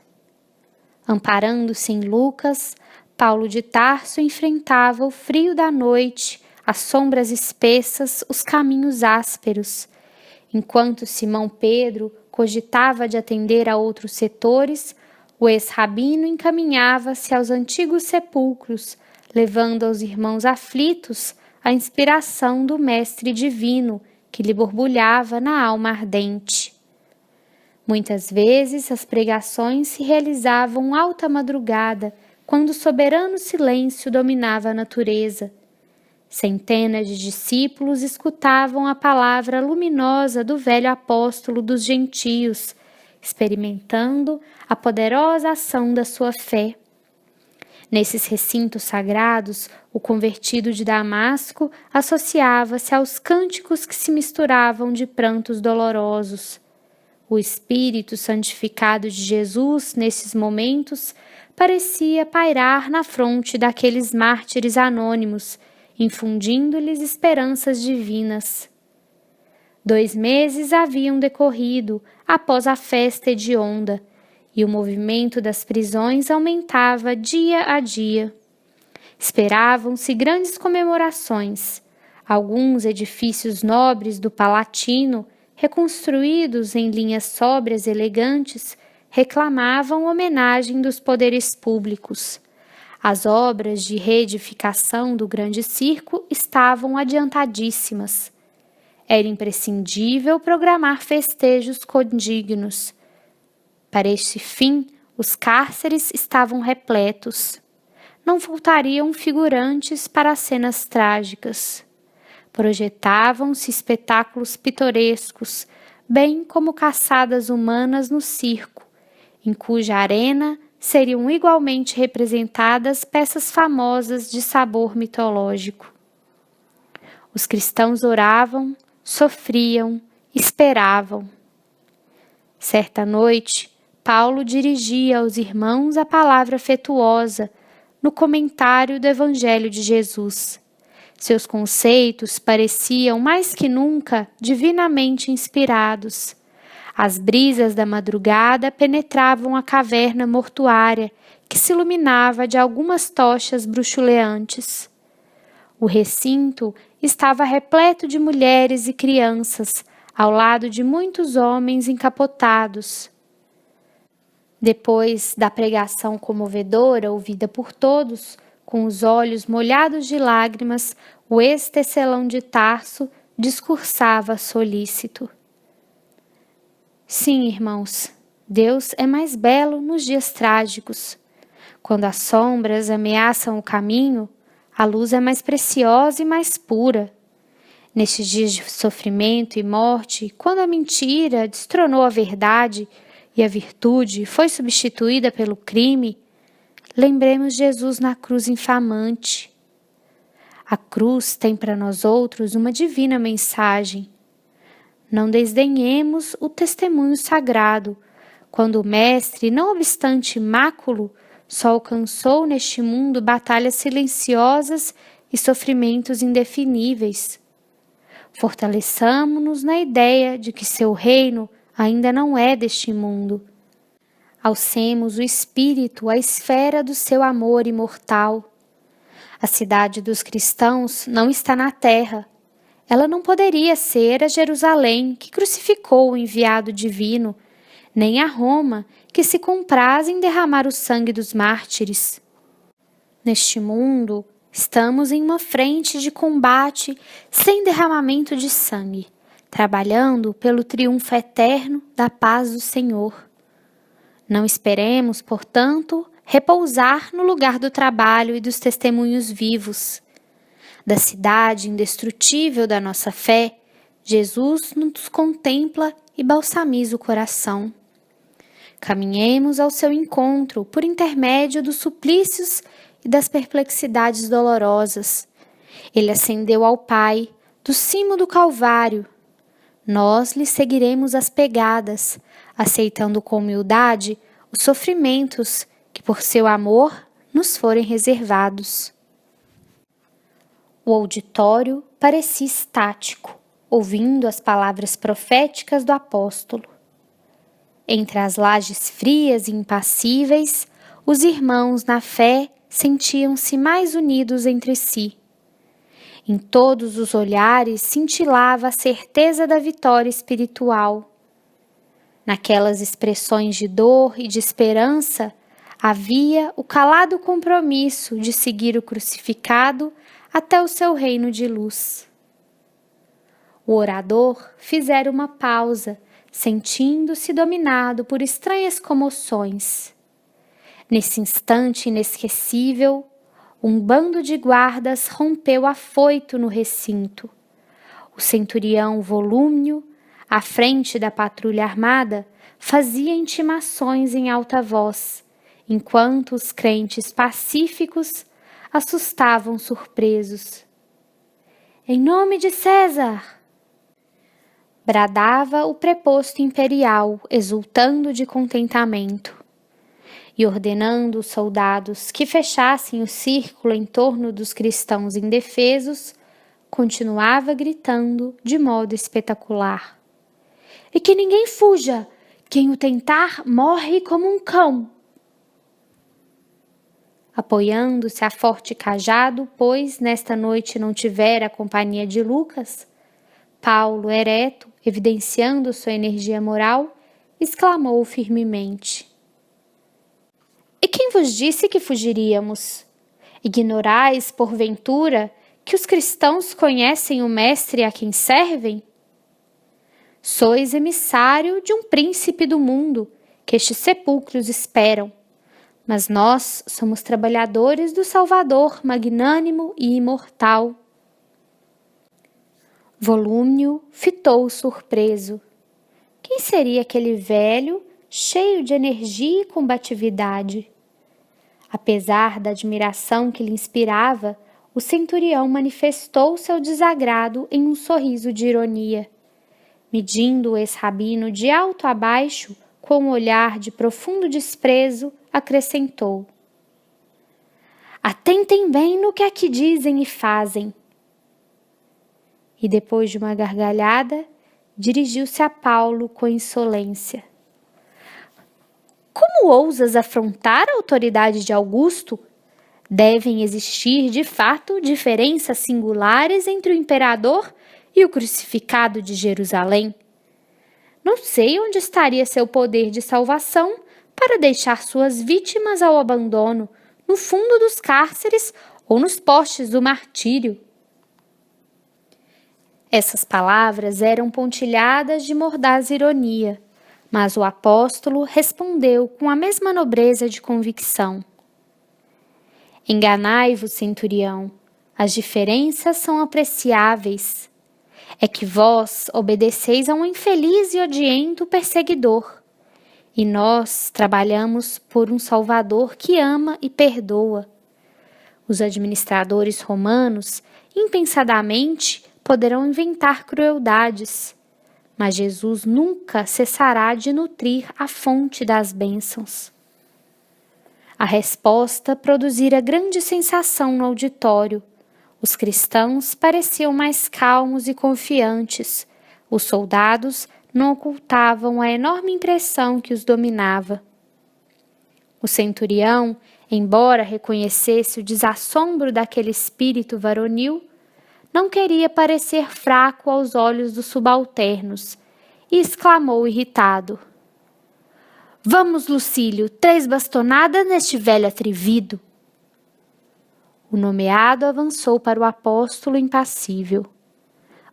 [SPEAKER 1] Amparando-se em Lucas, Paulo de Tarso enfrentava o frio da noite, as sombras espessas, os caminhos ásperos, enquanto Simão Pedro cogitava de atender a outros setores, o ex-rabino encaminhava-se aos antigos sepulcros, levando aos irmãos aflitos a inspiração do Mestre Divino que lhe borbulhava na alma ardente. Muitas vezes as pregações se realizavam alta madrugada, quando o soberano silêncio dominava a natureza. Centenas de discípulos escutavam a palavra luminosa do velho apóstolo dos gentios, experimentando a poderosa ação da sua fé. Nesses recintos sagrados, o convertido de Damasco associava-se aos cânticos que se misturavam de prantos dolorosos. O espírito santificado de Jesus, nesses momentos, parecia pairar na fronte daqueles mártires anônimos, infundindo-lhes esperanças divinas. 2 meses haviam decorrido após a festa hedionda, e o movimento das prisões aumentava dia a dia. Esperavam-se grandes comemorações. Alguns edifícios nobres do Palatino, reconstruídos em linhas sóbrias e elegantes, reclamavam homenagem dos poderes públicos. As obras de reedificação do grande circo estavam adiantadíssimas. Era imprescindível programar festejos condignos. Para este fim, os cárceres estavam repletos. Não faltariam figurantes para as cenas trágicas. Projetavam-se espetáculos pitorescos, bem como caçadas humanas no circo, em cuja arena seriam igualmente representadas peças famosas de sabor mitológico. Os cristãos oravam, sofriam, esperavam. Certa noite, Paulo dirigia aos irmãos a palavra afetuosa no comentário do Evangelho de Jesus. Seus conceitos pareciam mais que nunca divinamente inspirados. As brisas da madrugada penetravam a caverna mortuária, que se iluminava de algumas tochas bruxuleantes. O recinto estava repleto de mulheres e crianças, ao lado de muitos homens encapotados. Depois da pregação comovedora ouvida por todos, com os olhos molhados de lágrimas, o ex-tecelão de Tarso discursava solícito. Sim, irmãos, Deus é mais belo nos dias trágicos. Quando as sombras ameaçam o caminho, a luz é mais preciosa e mais pura. Nestes dias de sofrimento e morte, quando a mentira destronou a verdade e a virtude foi substituída pelo crime, lembremos Jesus na cruz infamante. A cruz tem para nós outros uma divina mensagem. Não desdenhemos o testemunho sagrado, quando o Mestre, não obstante máculo, só alcançou neste mundo batalhas silenciosas e sofrimentos indefiníveis. Fortaleçamo-nos na ideia de que seu reino ainda não é deste mundo. Alcemos o espírito à esfera do seu amor imortal. A cidade dos cristãos não está na terra. Ela não poderia ser a Jerusalém que crucificou o enviado divino, nem a Roma que se compraz em derramar o sangue dos mártires. Neste mundo, estamos em uma frente de combate sem derramamento de sangue, trabalhando pelo triunfo eterno da paz do Senhor. Não esperemos, portanto, repousar no lugar do trabalho e dos testemunhos vivos. Da cidade indestrutível da nossa fé, Jesus nos contempla e balsamiza o coração. Caminhemos ao seu encontro por intermédio dos suplícios e das perplexidades dolorosas. Ele ascendeu ao Pai, do cimo do Calvário. Nós lhe seguiremos as pegadas, aceitando com humildade os sofrimentos que por seu amor nos forem reservados. O auditório parecia estático, ouvindo as palavras proféticas do apóstolo. Entre as lajes frias e impassíveis, os irmãos na fé sentiam-se mais unidos entre si. Em todos os olhares cintilava a certeza da vitória espiritual. Naquelas expressões de dor e de esperança, havia o calado compromisso de seguir o crucificado até o seu reino de luz. O orador fizera uma pausa, sentindo-se dominado por estranhas comoções. Nesse instante inesquecível, um bando de guardas rompeu afoito no recinto. O centurião volúmneo, à frente da patrulha armada, fazia intimações em alta voz, enquanto os crentes pacíficos assustavam surpresos. Em nome de César! Bradava o preposto imperial, exultando de contentamento. E ordenando os soldados que fechassem o círculo em torno dos cristãos indefesos, continuava gritando de modo espetacular. E que ninguém fuja! Quem o tentar morre como um cão! Apoiando-se a forte cajado, pois nesta noite não tivera a companhia de Lucas, Paulo, ereto, evidenciando sua energia moral, exclamou firmemente: E quem vos disse que fugiríamos? Ignorais, porventura, que os cristãos conhecem o Mestre a quem servem? Sois emissário de um príncipe do mundo, que estes sepulcros esperam. Mas nós somos trabalhadores do Salvador magnânimo e imortal. Volúmnio fitou surpreso. Quem seria aquele velho, cheio de energia e combatividade? Apesar da admiração que lhe inspirava, o centurião manifestou seu desagrado em um sorriso de ironia. Medindo o ex-rabino de alto a baixo, com um olhar de profundo desprezo, acrescentou: Atentem bem no que aqui dizem e fazem. E depois de uma gargalhada, dirigiu-se a Paulo com insolência. Como ousas afrontar a autoridade de Augusto? Devem existir, de fato, diferenças singulares entre o imperador e o crucificado de Jerusalém. Não sei onde estaria seu poder de salvação para deixar suas vítimas ao abandono, no fundo dos cárceres ou nos postes do martírio. Essas palavras eram pontilhadas de mordaz ironia, mas o apóstolo respondeu com a mesma nobreza de convicção. Enganai-vos, centurião, as diferenças são apreciáveis. É que vós obedeceis a um infeliz e odiento perseguidor, e nós trabalhamos por um Salvador que ama e perdoa. Os administradores romanos, impensadamente, poderão inventar crueldades, mas Jesus nunca cessará de nutrir a fonte das bênçãos. A resposta produzira grande sensação no auditório. Os cristãos pareciam mais calmos e confiantes. Os soldados não ocultavam a enorme impressão que os dominava. O centurião, embora reconhecesse o desassombro daquele espírito varonil, não queria parecer fraco aos olhos dos subalternos e exclamou irritado: Vamos, Lucílio, 3 bastonadas neste velho atrevido. O nomeado avançou para o apóstolo impassível.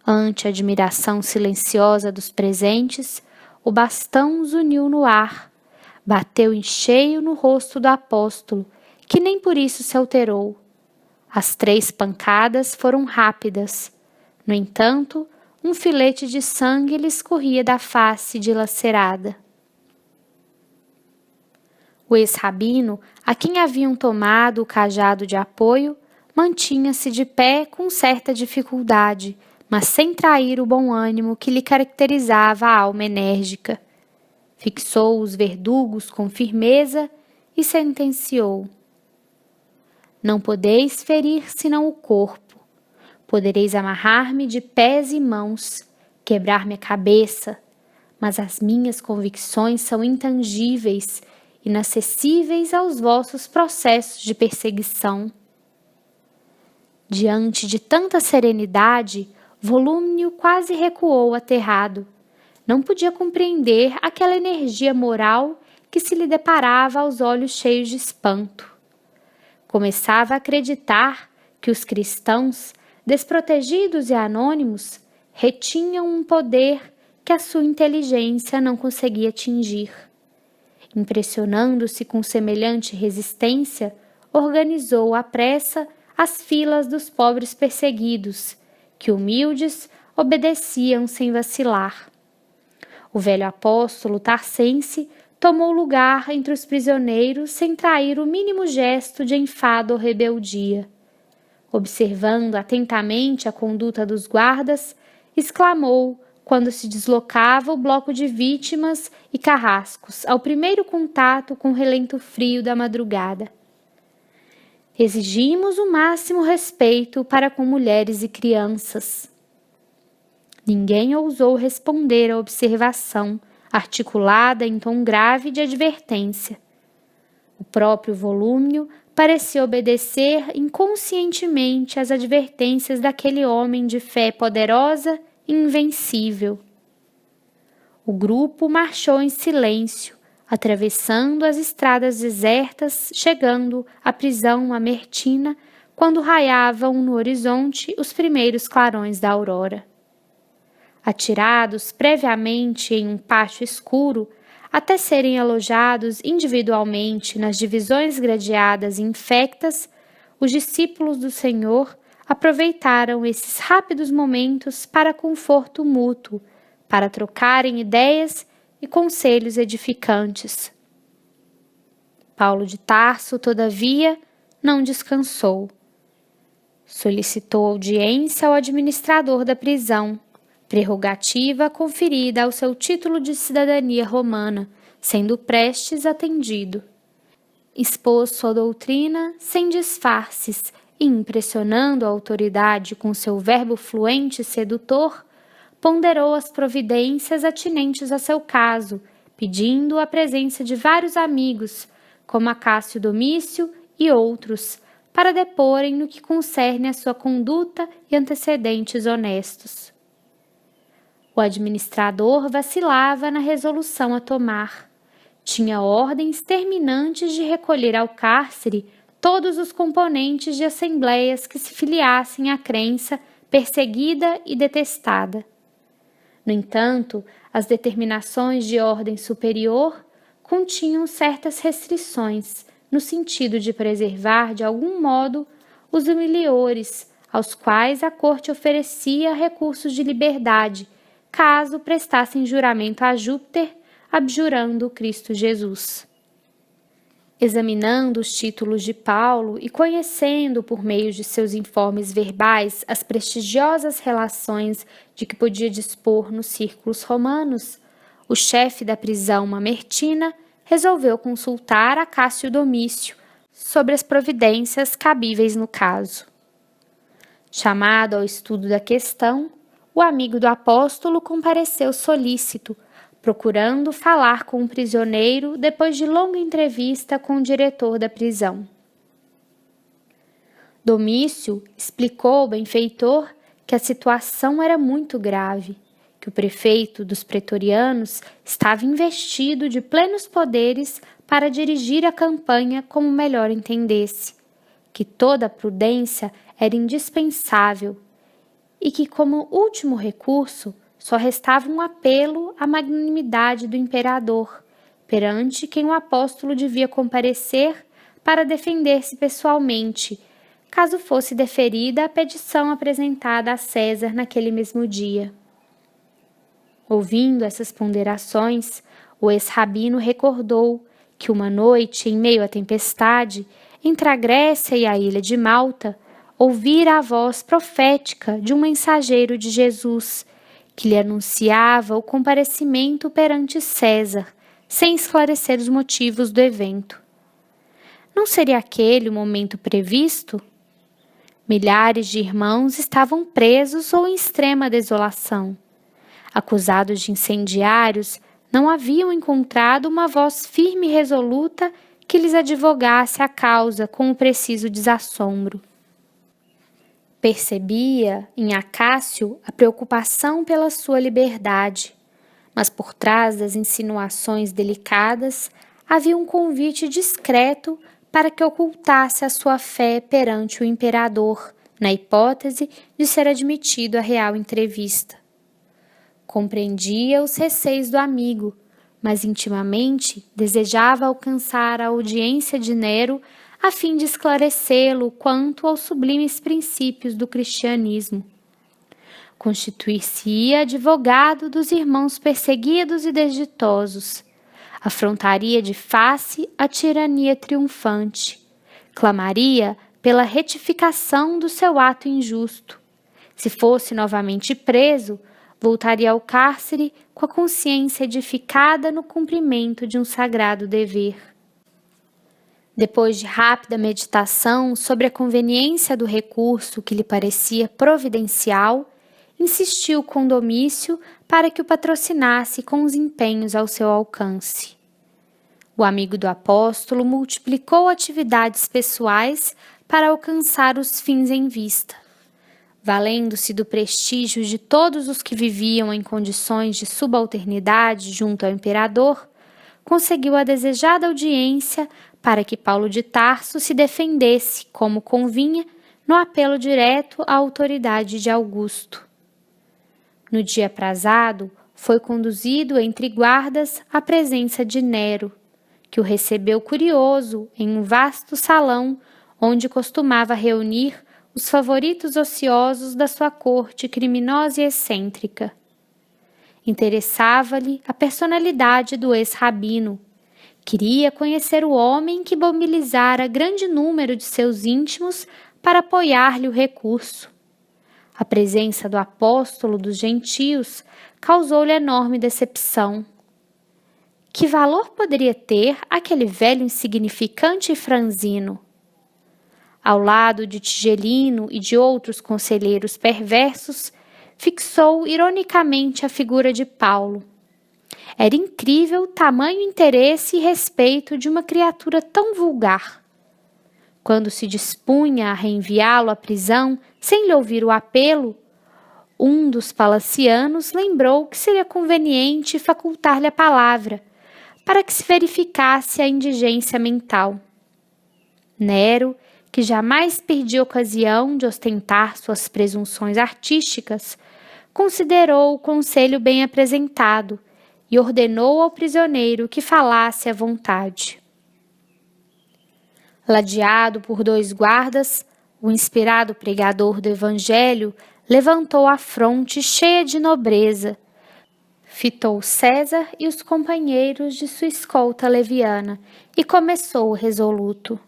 [SPEAKER 1] Ante a admiração silenciosa dos presentes, o bastão os uniu no ar, bateu em cheio no rosto do apóstolo, que nem por isso se alterou. As 3 pancadas foram rápidas. No entanto, um filete de sangue lhe escorria da face dilacerada. O ex-rabino, a quem haviam tomado o cajado de apoio, mantinha-se de pé com certa dificuldade, mas sem trair o bom ânimo que lhe caracterizava a alma enérgica. Fixou os verdugos com firmeza e sentenciou: não podeis ferir senão o corpo. Podereis amarrar-me de pés e mãos, quebrar-me a cabeça, mas as minhas convicções são intangíveis, inacessíveis aos vossos processos de perseguição. Diante de tanta serenidade, Volúmnio quase recuou aterrado. Não podia compreender aquela energia moral que se lhe deparava aos olhos cheios de espanto. Começava a acreditar que os cristãos, desprotegidos e anônimos, retinham um poder que a sua inteligência não conseguia atingir. Impressionando-se com semelhante resistência, organizou à pressa as filas dos pobres perseguidos, que humildes obedeciam sem vacilar. O velho apóstolo tarcense tomou lugar entre os prisioneiros sem trair o mínimo gesto de enfado ou rebeldia. Observando atentamente a conduta dos guardas, exclamou, quando se deslocava o bloco de vítimas e carrascos ao primeiro contato com o relento frio da madrugada: exigimos o máximo respeito para com mulheres e crianças. Ninguém ousou responder à observação, articulada em tom grave de advertência. O próprio Volúmnio parecia obedecer inconscientemente às advertências daquele homem de fé poderosa e invencível. O grupo marchou em silêncio, atravessando as estradas desertas, chegando à prisão mamertina quando raiavam no horizonte os primeiros clarões da aurora. Atirados previamente em um pátio escuro, até serem alojados individualmente nas divisões gradeadas e infectas, os discípulos do Senhor aproveitaram esses rápidos momentos para conforto mútuo, para trocarem ideias e conselhos edificantes. Paulo de Tarso, todavia, não descansou. Solicitou audiência ao administrador da prisão, prerrogativa conferida ao seu título de cidadania romana, sendo prestes atendido. Expôs sua doutrina sem disfarces e, impressionando a autoridade com seu verbo fluente e sedutor, ponderou as providências atinentes a seu caso, pedindo a presença de vários amigos, como Acácio Domício e outros, para deporem no que concerne a sua conduta e antecedentes honestos. O administrador vacilava na resolução a tomar. Tinha ordens terminantes de recolher ao cárcere todos os componentes de assembleias que se filiassem à crença perseguida e detestada. No entanto, as determinações de ordem superior continham certas restrições, no sentido de preservar, de algum modo, os humilhores, aos quais a corte oferecia recursos de liberdade, caso prestassem juramento a Júpiter, abjurando Cristo Jesus. Examinando os títulos de Paulo e conhecendo, por meio de seus informes verbais, as prestigiosas relações de que podia dispor nos círculos romanos, o chefe da prisão mamertina resolveu consultar Acácio Domício sobre as providências cabíveis no caso. Chamado ao estudo da questão, o amigo do apóstolo compareceu solícito, procurando falar com o prisioneiro depois de longa entrevista com o diretor da prisão. Domício explicou ao benfeitor que a situação era muito grave, que o prefeito dos pretorianos estava investido de plenos poderes para dirigir a campanha como melhor entendesse, que toda a prudência era indispensável e que, como último recurso, só restava um apelo à magnanimidade do imperador, perante quem o apóstolo devia comparecer para defender-se pessoalmente, caso fosse deferida a petição apresentada a César naquele mesmo dia. Ouvindo essas ponderações, o ex-rabino recordou que uma noite, em meio à tempestade, entre a Grécia e a ilha de Malta, ouvira a voz profética de um mensageiro de Jesus, que lhe anunciava o comparecimento perante César, sem esclarecer os motivos do evento. Não seria aquele o momento previsto? Milhares de irmãos estavam presos ou em extrema desolação. Acusados de incendiários, não haviam encontrado uma voz firme e resoluta que lhes advogasse a causa com o preciso desassombro. Percebia em Acácio a preocupação pela sua liberdade, mas por trás das insinuações delicadas havia um convite discreto para que ocultasse a sua fé perante o imperador, na hipótese de ser admitido à real entrevista. Compreendia os receios do amigo, mas intimamente desejava alcançar a audiência de Nero a fim de esclarecê-lo quanto aos sublimes princípios do cristianismo. Constituir-se-ia advogado dos irmãos perseguidos e desditosos, afrontaria de face a tirania triunfante, clamaria pela retificação do seu ato injusto. Se fosse novamente preso, voltaria ao cárcere com a consciência edificada no cumprimento de um sagrado dever. Depois de rápida meditação sobre a conveniência do recurso que lhe parecia providencial, insistiu com Domício para que o patrocinasse com os empenhos ao seu alcance. O amigo do apóstolo multiplicou atividades pessoais para alcançar os fins em vista. Valendo-se do prestígio de todos os que viviam em condições de subalternidade junto ao imperador, conseguiu a desejada audiência para que Paulo de Tarso se defendesse, como convinha, no apelo direto à autoridade de Augusto. No dia aprazado, foi conduzido entre guardas à presença de Nero, que o recebeu curioso em um vasto salão onde costumava reunir os favoritos ociosos da sua corte criminosa e excêntrica. Interessava-lhe a personalidade do ex-rabino. Queria conhecer o homem que mobilizara grande número de seus íntimos para apoiar-lhe o recurso. A presença do apóstolo dos gentios causou-lhe enorme decepção. Que valor poderia ter aquele velho insignificante e franzino? Ao lado de Tigelino e de outros conselheiros perversos, fixou ironicamente a figura de Paulo. Era incrível o tamanho interesse e respeito de uma criatura tão vulgar. Quando se dispunha a reenviá-lo à prisão, sem lhe ouvir o apelo, um dos palacianos lembrou que seria conveniente facultar-lhe a palavra, para que se verificasse a indigência mental. Nero, que jamais perdia ocasião de ostentar suas presunções artísticas, considerou o conselho bem apresentado e ordenou ao prisioneiro que falasse à vontade. Ladeado por 2 guardas, o inspirado pregador do evangelho levantou a fronte cheia de nobreza, fitou César e os companheiros de sua escolta leviana e começou resoluto.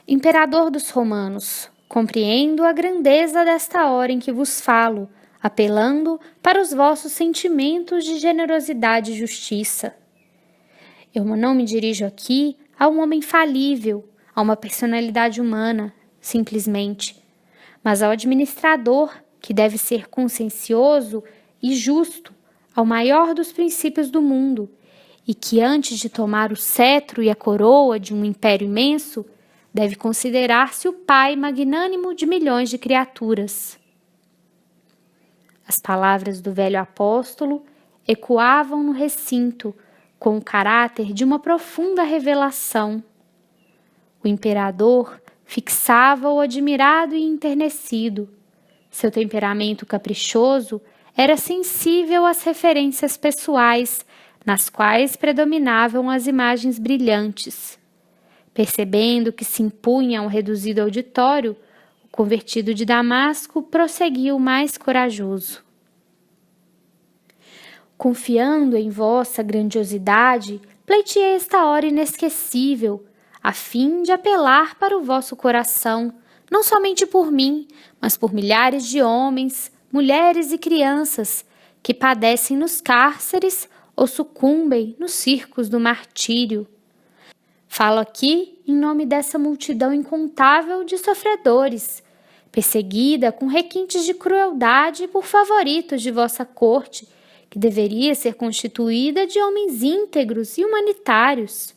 [SPEAKER 1] Imperador dos romanos, compreendo a grandeza desta hora em que vos falo, apelando para os vossos sentimentos de generosidade e justiça. Eu não me dirijo aqui a um homem falível, a uma personalidade humana, simplesmente, mas ao administrador, que deve ser consciencioso e justo, ao maior dos princípios do mundo, e que antes de tomar o cetro e a coroa de um império imenso, deve considerar-se o pai magnânimo de milhões de criaturas. As palavras do velho apóstolo ecoavam no recinto com o caráter de uma profunda revelação. O imperador fixava-o admirado e enternecido. Seu temperamento caprichoso era sensível às referências pessoais, nas quais predominavam as imagens brilhantes. Percebendo que se impunha um reduzido auditório, o convertido de Damasco prosseguiu mais corajoso. Confiando em vossa grandiosidade, pleiteei esta hora inesquecível, a fim de apelar para o vosso coração, não somente por mim, mas por milhares de homens, mulheres e crianças que padecem nos cárceres ou sucumbem nos circos do martírio. Falo aqui em nome dessa multidão incontável de sofredores, perseguida com requintes de crueldade por favoritos de vossa corte, que deveria ser constituída de homens íntegros e humanitários.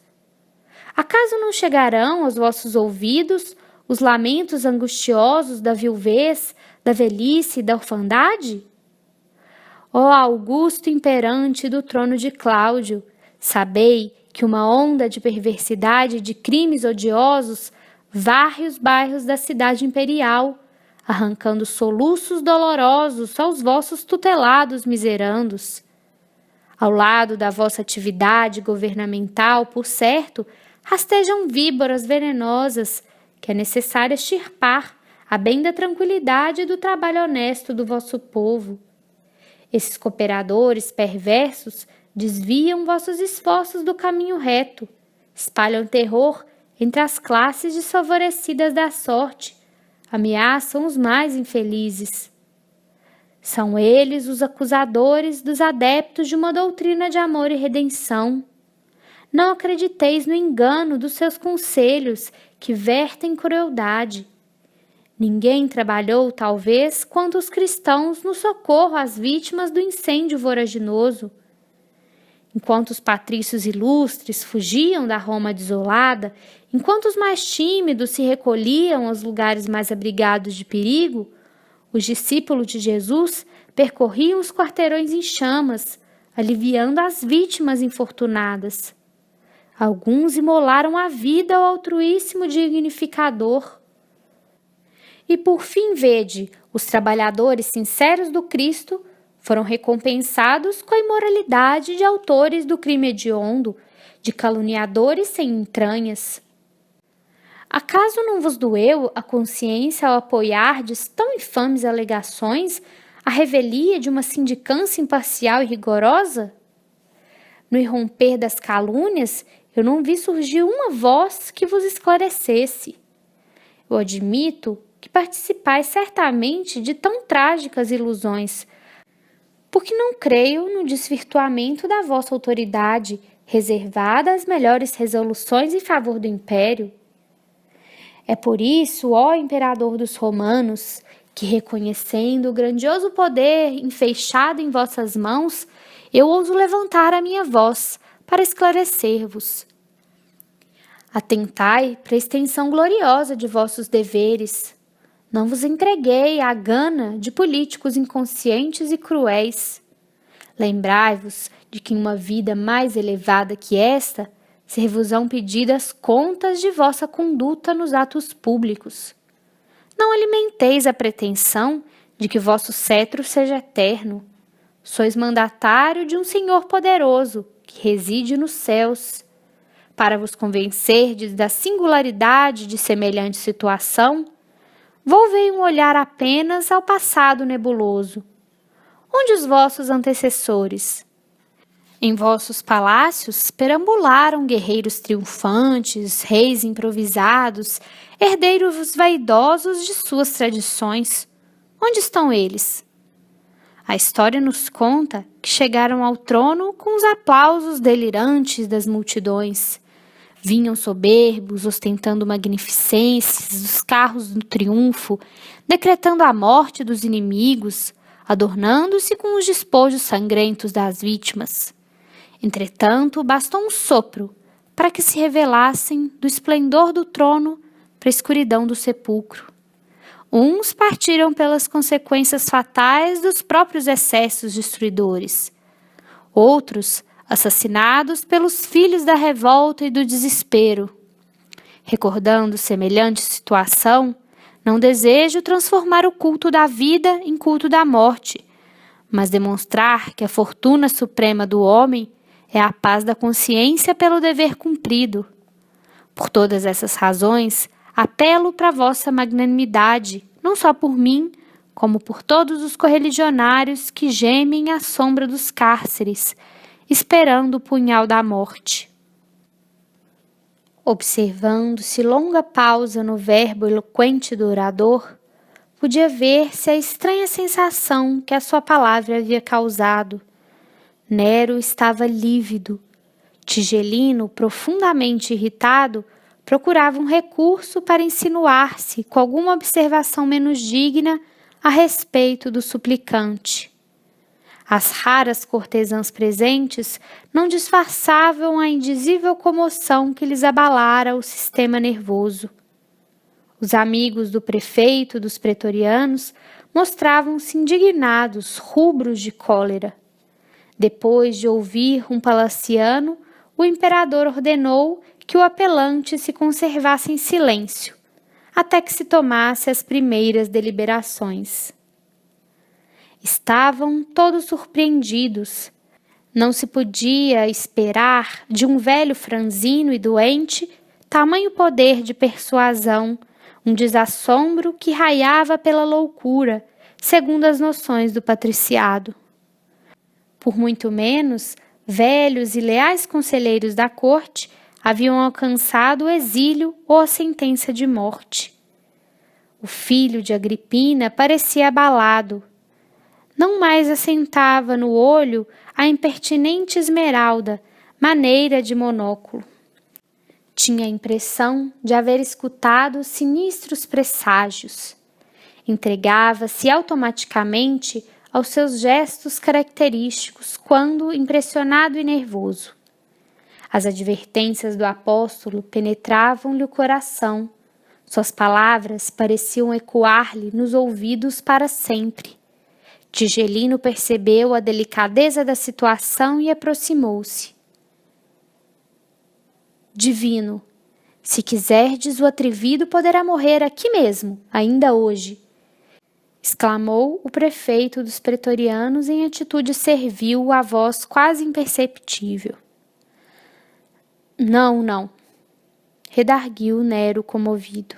[SPEAKER 1] Acaso não chegarão aos vossos ouvidos os lamentos angustiosos da viuvez, da velhice e da orfandade? Ó augusto imperante do trono de Cláudio, sabei que uma onda de perversidade e de crimes odiosos varre os bairros da cidade imperial, arrancando soluços dolorosos aos vossos tutelados miserandos. Ao lado da vossa atividade governamental, por certo, rastejam víboras venenosas que é necessário extirpar a bem da tranquilidade e do trabalho honesto do vosso povo. Esses cooperadores perversos desviam vossos esforços do caminho reto, espalham terror entre as classes desfavorecidas da sorte, ameaçam os mais infelizes. São eles os acusadores dos adeptos de uma doutrina de amor e redenção. Não acrediteis no engano dos seus conselhos que vertem crueldade. Ninguém trabalhou, talvez, quanto os cristãos no socorro às vítimas do incêndio voraginoso. Enquanto os patrícios ilustres fugiam da Roma desolada, enquanto os mais tímidos se recolhiam aos lugares mais abrigados de perigo, os discípulos de Jesus percorriam os quarteirões em chamas, aliviando as vítimas infortunadas. Alguns imolaram a vida ao altruíssimo dignificador. E por fim, vede, os trabalhadores sinceros do Cristo foram recompensados com a imoralidade de autores do crime hediondo, de caluniadores sem entranhas. Acaso não vos doeu a consciência ao apoiardes tão infames alegações à revelia de uma sindicância imparcial e rigorosa? No irromper das calúnias, eu não vi surgir uma voz que vos esclarecesse. Eu admito que participais certamente de tão trágicas ilusões, porque não creio no desvirtuamento da vossa autoridade, reservada às melhores resoluções em favor do império. É por isso, ó imperador dos romanos, que reconhecendo o grandioso poder enfeixado em vossas mãos, eu ouso levantar a minha voz para esclarecer-vos. Atentai para a extensão gloriosa de vossos deveres. Não vos entreguei à gana de políticos inconscientes e cruéis. Lembrai-vos de que em uma vida mais elevada que esta, ser-vos-ão pedidas contas de vossa conduta nos atos públicos. Não alimenteis a pretensão de que vosso cetro seja eterno. Sois mandatário de um Senhor poderoso, que reside nos céus. Para vos convencerdes da singularidade de semelhante situação, volvei um olhar apenas ao passado nebuloso. Onde os vossos antecessores? Em vossos palácios perambularam guerreiros triunfantes, reis improvisados, herdeiros vaidosos de suas tradições. Onde estão eles? A história nos conta que chegaram ao trono com os aplausos delirantes das multidões. Vinham soberbos, ostentando magnificências dos carros do triunfo, decretando a morte dos inimigos, adornando-se com os despojos sangrentos das vítimas. Entretanto, bastou um sopro para que se revelassem do esplendor do trono para a escuridão do sepulcro. Uns partiram pelas consequências fatais dos próprios excessos destruidores. Outros, assassinados pelos filhos da revolta e do desespero. Recordando semelhante situação, não desejo transformar o culto da vida em culto da morte, mas demonstrar que a fortuna suprema do homem é a paz da consciência pelo dever cumprido. Por todas essas razões, apelo para vossa magnanimidade, não só por mim, como por todos os correligionários que gemem à sombra dos cárceres, esperando o punhal da morte. Observando-se longa pausa no verbo eloquente do orador, podia ver-se a estranha sensação que a sua palavra havia causado. Nero estava lívido. Tigelino, profundamente irritado, procurava um recurso para insinuar-se com alguma observação menos digna a respeito do suplicante. As raras cortesãs presentes não disfarçavam a indizível comoção que lhes abalara o sistema nervoso. Os amigos do prefeito dos pretorianos mostravam-se indignados, rubros de cólera. Depois de ouvir um palaciano, o imperador ordenou que o apelante se conservasse em silêncio, até que se tomasse as primeiras deliberações. Estavam todos surpreendidos. Não se podia esperar de um velho franzino e doente tamanho poder de persuasão, um desassombro que raiava pela loucura, segundo as noções do patriciado. Por muito menos, velhos e leais conselheiros da corte haviam alcançado o exílio ou a sentença de morte. O filho de Agripina parecia abalado. Não mais assentava no olho a impertinente esmeralda, maneira de monóculo. Tinha a impressão de haver escutado sinistros presságios. Entregava-se automaticamente aos seus gestos característicos quando impressionado e nervoso. As advertências do apóstolo penetravam-lhe o coração. Suas palavras pareciam ecoar-lhe nos ouvidos para sempre. Tigelino percebeu a delicadeza da situação e aproximou-se. Divino, se quiserdes, o atrevido poderá morrer aqui mesmo, ainda hoje, exclamou o prefeito dos pretorianos em atitude servil à voz quase imperceptível. Não, redarguiu Nero comovido.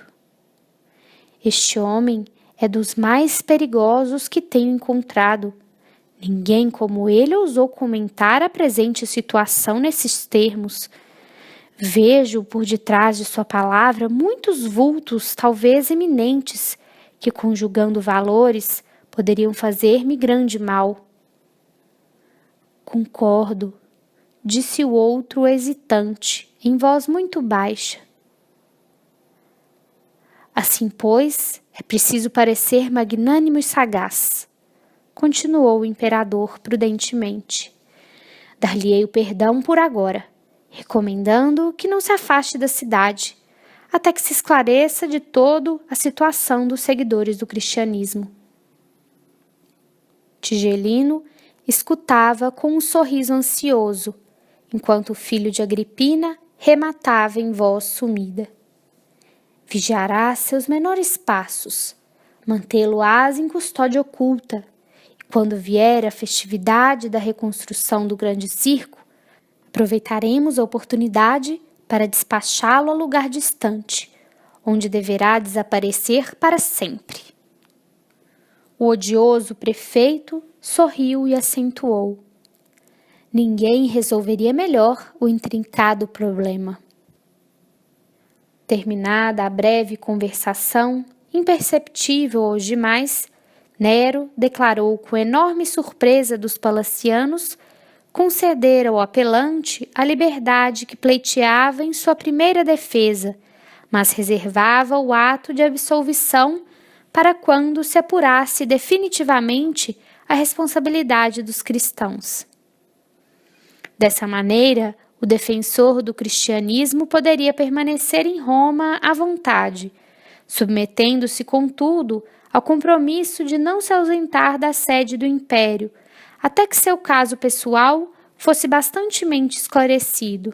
[SPEAKER 1] Este homem é dos mais perigosos que tenho encontrado. Ninguém como ele ousou comentar a presente situação nesses termos. Vejo por detrás de sua palavra muitos vultos, talvez eminentes, que, conjugando valores, poderiam fazer-me grande mal. Concordo, disse o outro hesitante, em voz muito baixa. Assim, pois, é preciso parecer magnânimo e sagaz, continuou o imperador prudentemente. Dar-lhe-ei o perdão por agora, recomendando que não se afaste da cidade, até que se esclareça de todo a situação dos seguidores do cristianismo. Tigelino escutava com um sorriso ansioso, enquanto o filho de Agripina rematava em voz sumida. Vigiará seus menores passos, mantê-lo-ás em custódia oculta, e quando vier a festividade da reconstrução do grande circo, aproveitaremos a oportunidade para despachá-lo a lugar distante, onde deverá desaparecer para sempre. O odioso prefeito sorriu e acentuou. Ninguém resolveria melhor o intrincado problema. Terminada a breve conversação, imperceptível aos demais, Nero declarou com enorme surpresa dos palacianos conceder ao apelante a liberdade que pleiteava em sua primeira defesa, mas reservava o ato de absolvição para quando se apurasse definitivamente a responsabilidade dos cristãos. Dessa maneira, o defensor do cristianismo poderia permanecer em Roma à vontade, submetendo-se, contudo, ao compromisso de não se ausentar da sede do império, até que seu caso pessoal fosse bastantemente esclarecido.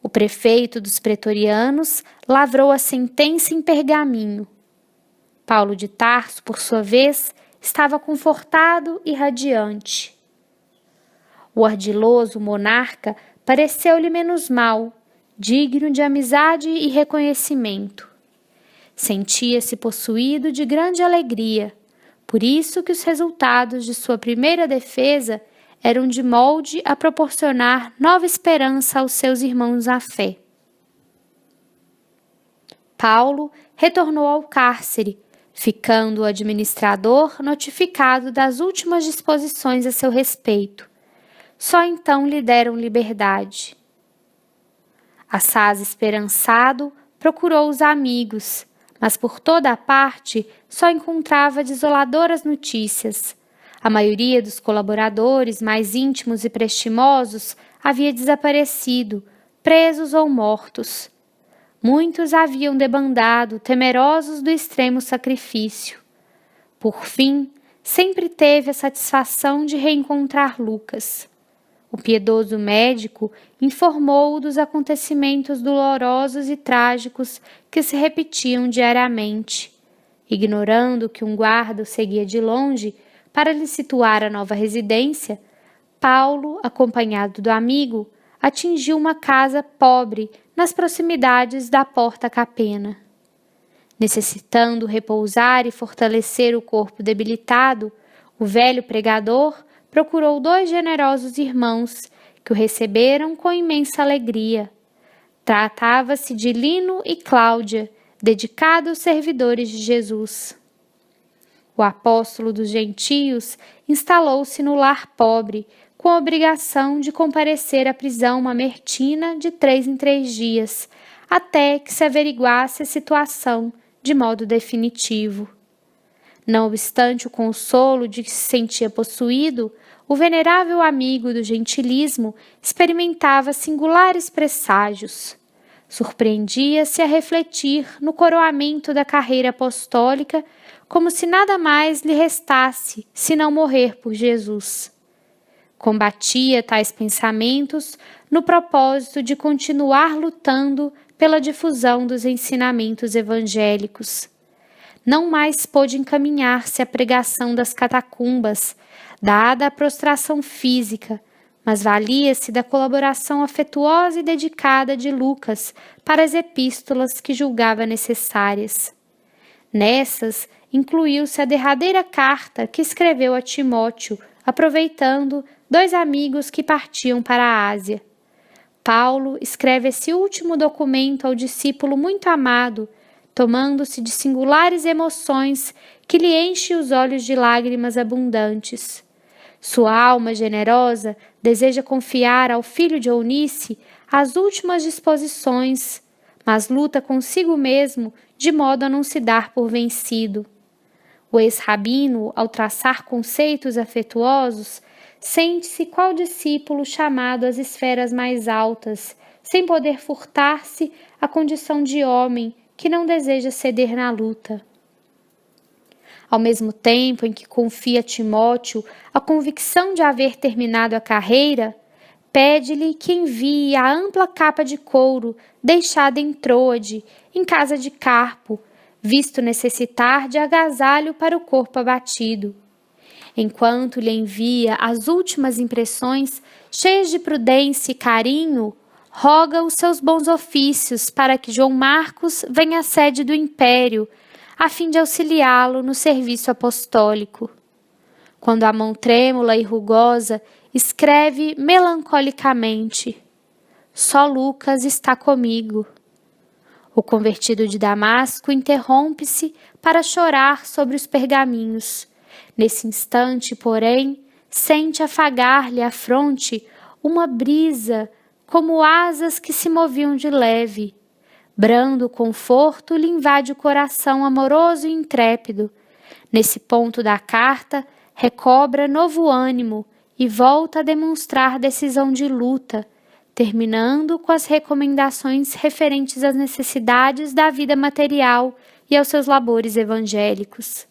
[SPEAKER 1] O prefeito dos pretorianos lavrou a sentença em pergaminho. Paulo de Tarso, por sua vez, estava confortado e radiante. O ardiloso monarca pareceu-lhe menos mal, digno de amizade e reconhecimento. Sentia-se possuído de grande alegria, por isso que os resultados de sua primeira defesa eram de molde a proporcionar nova esperança aos seus irmãos à fé. Paulo retornou ao cárcere, ficando o administrador notificado das últimas disposições a seu respeito. Só então lhe deram liberdade. Assaz esperançado, procurou os amigos, mas por toda a parte só encontrava desoladoras notícias. A maioria dos colaboradores mais íntimos e prestimosos havia desaparecido, presos ou mortos. Muitos haviam debandado, temerosos do extremo sacrifício. Por fim, sempre teve a satisfação de reencontrar Lucas. O piedoso médico informou-o dos acontecimentos dolorosos e trágicos que se repetiam diariamente. Ignorando que um guarda o seguia de longe para lhe situar a nova residência, Paulo, acompanhado do amigo, atingiu uma casa pobre nas proximidades da Porta Capena. Necessitando repousar e fortalecer o corpo debilitado, o velho pregador procurou 2 generosos irmãos que o receberam com imensa alegria. Tratava-se de Lino e Cláudia, dedicados servidores de Jesus. O apóstolo dos gentios instalou-se no lar pobre, com a obrigação de comparecer à prisão mamertina de 3 em 3 dias, até que se averiguasse a situação de modo definitivo. Não obstante o consolo de que se sentia possuído, o venerável amigo do gentilismo experimentava singulares presságios. Surpreendia-se a refletir no coroamento da carreira apostólica, como se nada mais lhe restasse senão morrer por Jesus. Combatia tais pensamentos no propósito de continuar lutando pela difusão dos ensinamentos evangélicos. Não mais pôde encaminhar-se à pregação das catacumbas, dada a prostração física, mas valia-se da colaboração afetuosa e dedicada de Lucas para as epístolas que julgava necessárias. Nessas, incluiu-se a derradeira carta que escreveu a Timóteo, aproveitando 2 amigos que partiam para a Ásia. Paulo escreve esse último documento ao discípulo muito amado, tomando-se de singulares emoções que lhe enchem os olhos de lágrimas abundantes. Sua alma generosa deseja confiar ao filho de Eunice as últimas disposições, mas luta consigo mesmo de modo a não se dar por vencido. O ex-rabino, ao traçar conceitos afetuosos, sente-se qual discípulo chamado às esferas mais altas, sem poder furtar-se à condição de homem que não deseja ceder na luta. Ao mesmo tempo em que confia a Timóteo a convicção de haver terminado a carreira, pede-lhe que envie a ampla capa de couro deixada em Troade, em casa de Carpo, visto necessitar de agasalho para o corpo abatido. Enquanto lhe envia as últimas impressões, cheias de prudência e carinho, roga os seus bons ofícios para que João Marcos venha à sede do Império, a fim de auxiliá-lo no serviço apostólico. Quando a mão trêmula e rugosa escreve melancolicamente: só Lucas está comigo. O convertido de Damasco interrompe-se para chorar sobre os pergaminhos. Nesse instante, porém, sente afagar-lhe a fronte uma brisa como asas que se moviam de leve. Brando conforto lhe invade o coração amoroso e intrépido. Nesse ponto da carta, recobra novo ânimo e volta a demonstrar decisão de luta, terminando com as recomendações referentes às necessidades da vida material e aos seus labores evangélicos.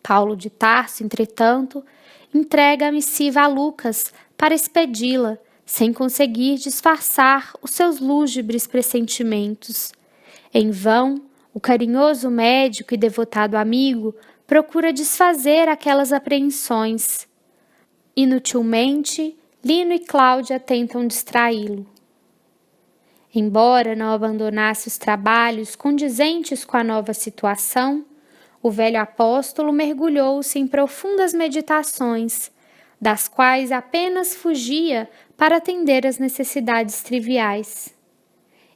[SPEAKER 1] Paulo de Tarso, entretanto, entrega a missiva a Lucas para expedi-la, sem conseguir disfarçar os seus lúgubres pressentimentos. Em vão, o carinhoso médico e devotado amigo procura desfazer aquelas apreensões. Inutilmente, Lino e Cláudia tentam distraí-lo. Embora não abandonasse os trabalhos condizentes com a nova situação, o velho apóstolo mergulhou-se em profundas meditações, das quais apenas fugia para atender às necessidades triviais.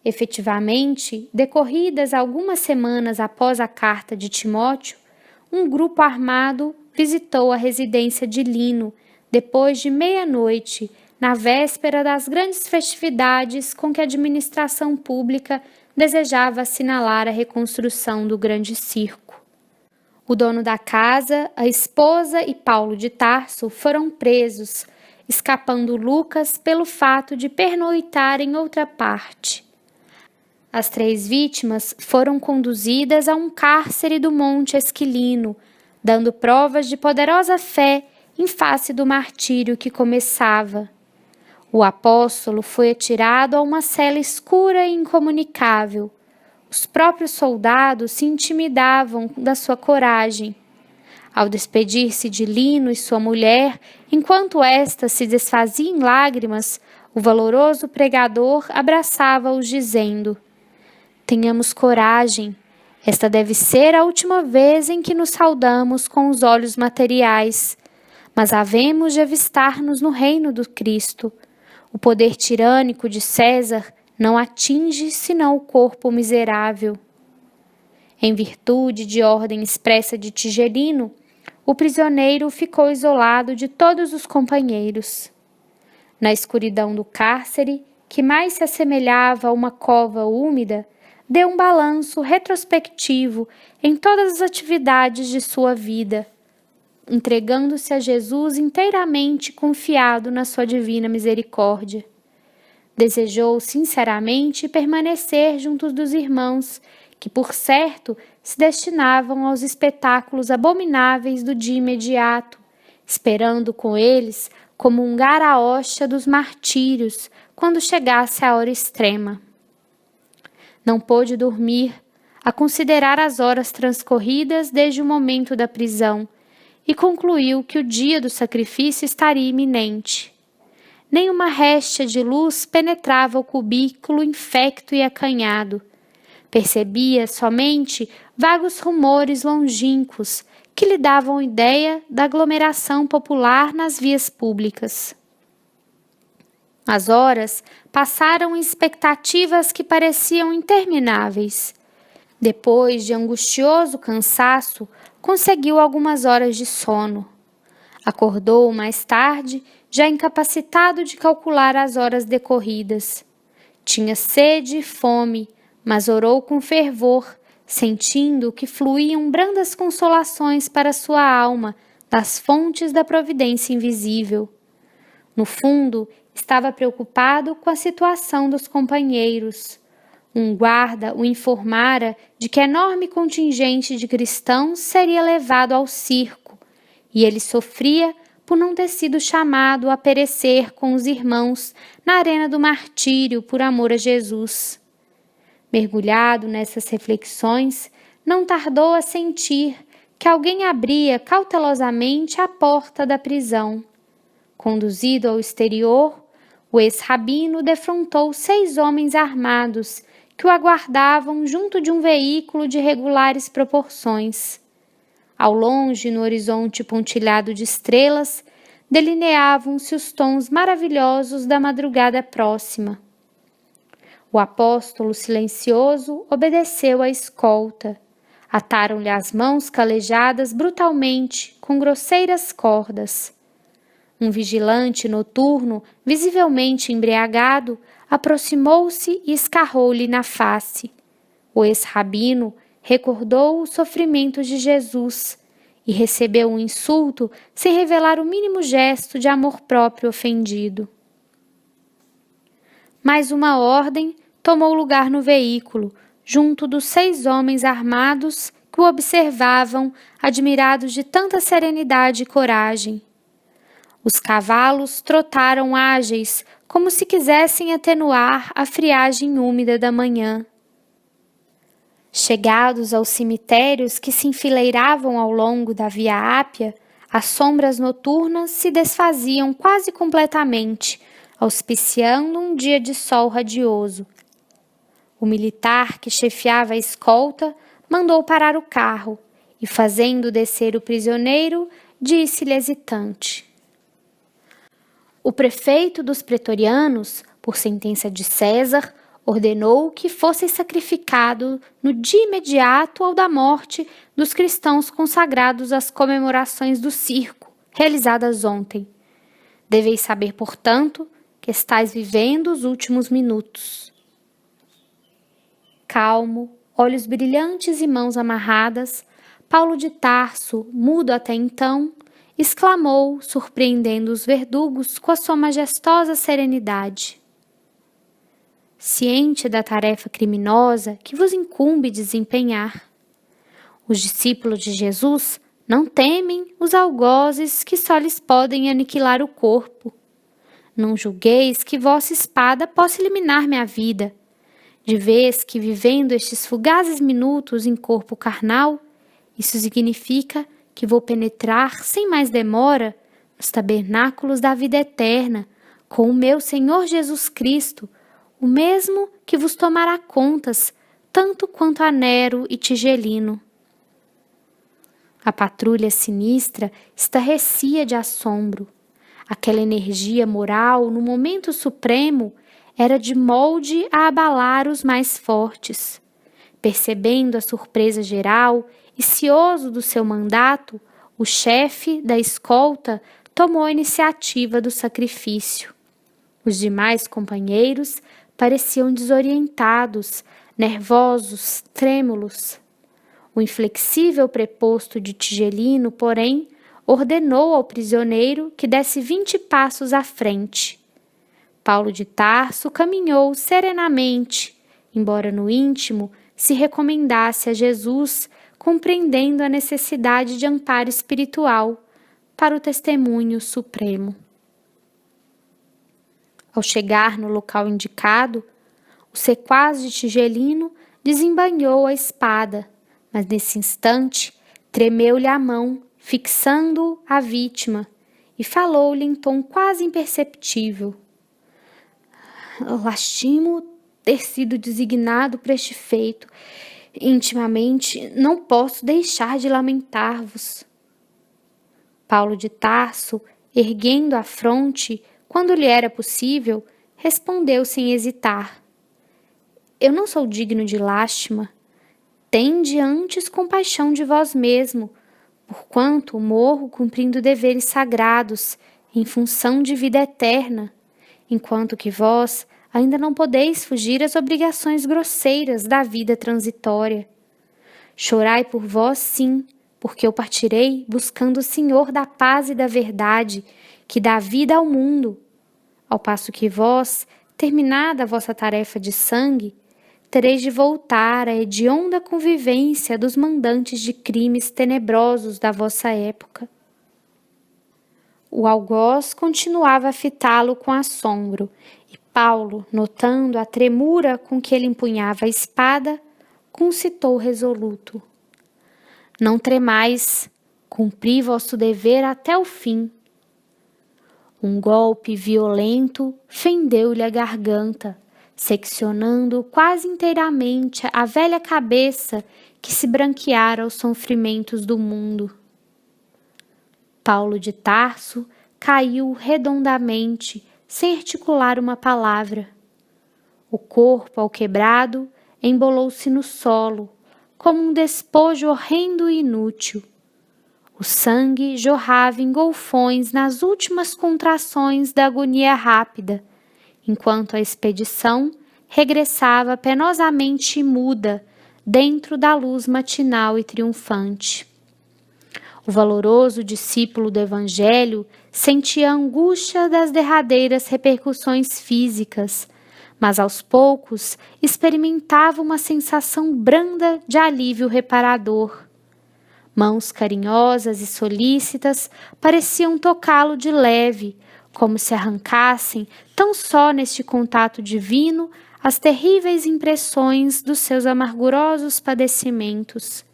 [SPEAKER 1] Efetivamente, decorridas algumas semanas após a carta de Timóteo, um grupo armado visitou a residência de Lino depois de meia-noite, na véspera das grandes festividades com que a administração pública desejava assinalar a reconstrução do grande circo. O dono da casa, a esposa e Paulo de Tarso foram presos, escapando Lucas pelo fato de pernoitar em outra parte. As 3 vítimas foram conduzidas a um cárcere do Monte Esquilino, dando provas de poderosa fé em face do martírio que começava. O apóstolo foi atirado a uma cela escura e incomunicável. Os próprios soldados se intimidavam da sua coragem. Ao despedir-se de Lino e sua mulher, enquanto esta se desfazia em lágrimas, o valoroso pregador abraçava-os dizendo: tenhamos coragem, esta deve ser a última vez em que nos saudamos com os olhos materiais, mas havemos de avistar-nos no reino do Cristo. O poder tirânico de César não atinge senão o corpo miserável. Em virtude de ordem expressa de Tigelino, o prisioneiro ficou isolado de todos os companheiros. Na escuridão do cárcere, que mais se assemelhava a uma cova úmida, deu um balanço retrospectivo em todas as atividades de sua vida, entregando-se a Jesus inteiramente confiado na sua divina misericórdia. Desejou sinceramente permanecer junto dos irmãos, que por certo se destinavam aos espetáculos abomináveis do dia imediato, esperando com eles comungar a hóstia dos martírios quando chegasse a hora extrema. Não pôde dormir, a considerar as horas transcorridas desde o momento da prisão, e concluiu que o dia do sacrifício estaria iminente. Nem uma réstia de luz penetrava o cubículo infecto e acanhado. Percebia somente vagos rumores longínquos que lhe davam ideia da aglomeração popular nas vias públicas. As horas passaram em expectativas que pareciam intermináveis. Depois de angustioso cansaço, conseguiu algumas horas de sono. Acordou mais tarde, já incapacitado de calcular as horas decorridas. Tinha sede e fome, mas orou com fervor, sentindo que fluíam brandas consolações para sua alma das fontes da providência invisível. No fundo, estava preocupado com a situação dos companheiros. Um guarda o informara de que enorme contingente de cristãos seria levado ao circo, e ele sofria por não ter sido chamado a perecer com os irmãos na arena do martírio por amor a Jesus. Mergulhado nessas reflexões, não tardou a sentir que alguém abria cautelosamente a porta da prisão. Conduzido ao exterior, o ex-rabino defrontou 6 homens armados que o aguardavam junto de um veículo de regulares proporções. Ao longe, no horizonte pontilhado de estrelas, delineavam-se os tons maravilhosos da madrugada próxima. O apóstolo silencioso obedeceu à escolta. Ataram-lhe as mãos calejadas brutalmente com grosseiras cordas. Um vigilante noturno, visivelmente embriagado, aproximou-se e escarrou-lhe na face. O ex-rabino recordou os sofrimentos de Jesus e recebeu um insulto sem revelar o mínimo gesto de amor próprio ofendido. Mais uma ordem tomou lugar no veículo, junto dos 6 homens armados que o observavam, admirados de tanta serenidade e coragem. Os cavalos trotaram ágeis, como se quisessem atenuar a friagem úmida da manhã. Chegados aos cemitérios que se enfileiravam ao longo da Via Ápia, As sombras noturnas se desfaziam quase completamente, auspiciando um dia de sol radioso. O militar que chefiava a escolta mandou parar o carro e, fazendo descer o prisioneiro, disse-lhe hesitante: o prefeito dos pretorianos, por sentença de César, ordenou que fosse sacrificado no dia imediato ao da morte dos cristãos consagrados às comemorações do circo, realizadas ontem. Deveis saber, portanto, que estais vivendo os últimos minutos. Calmo, olhos brilhantes e mãos amarradas, Paulo de Tarso, mudo até então, exclamou, surpreendendo os verdugos com a sua majestosa serenidade: ciente da tarefa criminosa que vos incumbe desempenhar, os discípulos de Jesus não temem os algozes que só lhes podem aniquilar o corpo. Não julgueis que vossa espada possa eliminar minha vida, de vez que, vivendo estes fugazes minutos em corpo carnal, isso significa que vou penetrar sem mais demora nos tabernáculos da vida eterna com o meu Senhor Jesus Cristo, o mesmo que vos tomará contas, tanto quanto a Nero e Tigelino. A patrulha sinistra estarrecia de assombro. Aquela energia moral, no momento supremo, era de molde a abalar os mais fortes. Percebendo a surpresa geral e cioso do seu mandato, o chefe da escolta tomou a iniciativa do sacrifício. Os demais companheiros pareciam desorientados, nervosos, trêmulos. O inflexível preposto de Tigelino, porém, ordenou ao prisioneiro que desse 20 passos à frente. Paulo de Tarso caminhou serenamente, embora no íntimo se recomendasse a Jesus, compreendendo a necessidade de amparo espiritual para o testemunho supremo. Ao chegar no local indicado, o sequaz de Tigelino desembainhou a espada, mas nesse instante tremeu-lhe a mão, fixando a vítima, e falou-lhe em tom quase imperceptível: lastimo ter sido designado para este feito. Intimamente não posso deixar de lamentar-vos. Paulo de Tarso, erguendo a fronte, quando lhe era possível, respondeu sem hesitar: eu não sou digno de lástima. Tende antes compaixão de vós mesmo, porquanto morro cumprindo deveres sagrados, em função de vida eterna, enquanto que vós ainda não podeis fugir às obrigações grosseiras da vida transitória. Chorai por vós, sim, porque eu partirei buscando o Senhor da paz e da verdade, que dá vida ao mundo, ao passo que vós, terminada a vossa tarefa de sangue, tereis de voltar à hedionda convivência dos mandantes de crimes tenebrosos da vossa época. O algoz continuava a fitá-lo com assombro, e Paulo, notando a tremura com que ele empunhava a espada, concitou resoluto: não tremais, cumpri vosso dever até o fim. Um golpe violento fendeu-lhe a garganta, seccionando quase inteiramente a velha cabeça que se branqueara aos sofrimentos do mundo. Paulo de Tarso caiu redondamente, sem articular uma palavra. O corpo, ao quebrado, embolou-se no solo, como um despojo horrendo e inútil. O sangue jorrava em golfões nas últimas contrações da agonia rápida, enquanto a expedição regressava penosamente muda dentro da luz matinal e triunfante. O valoroso discípulo do Evangelho sentia a angústia das derradeiras repercussões físicas, mas aos poucos experimentava uma sensação branda de alívio reparador. Mãos carinhosas e solícitas pareciam tocá-lo de leve, como se arrancassem, tão só neste contato divino, as terríveis impressões dos seus amargurosos padecimentos.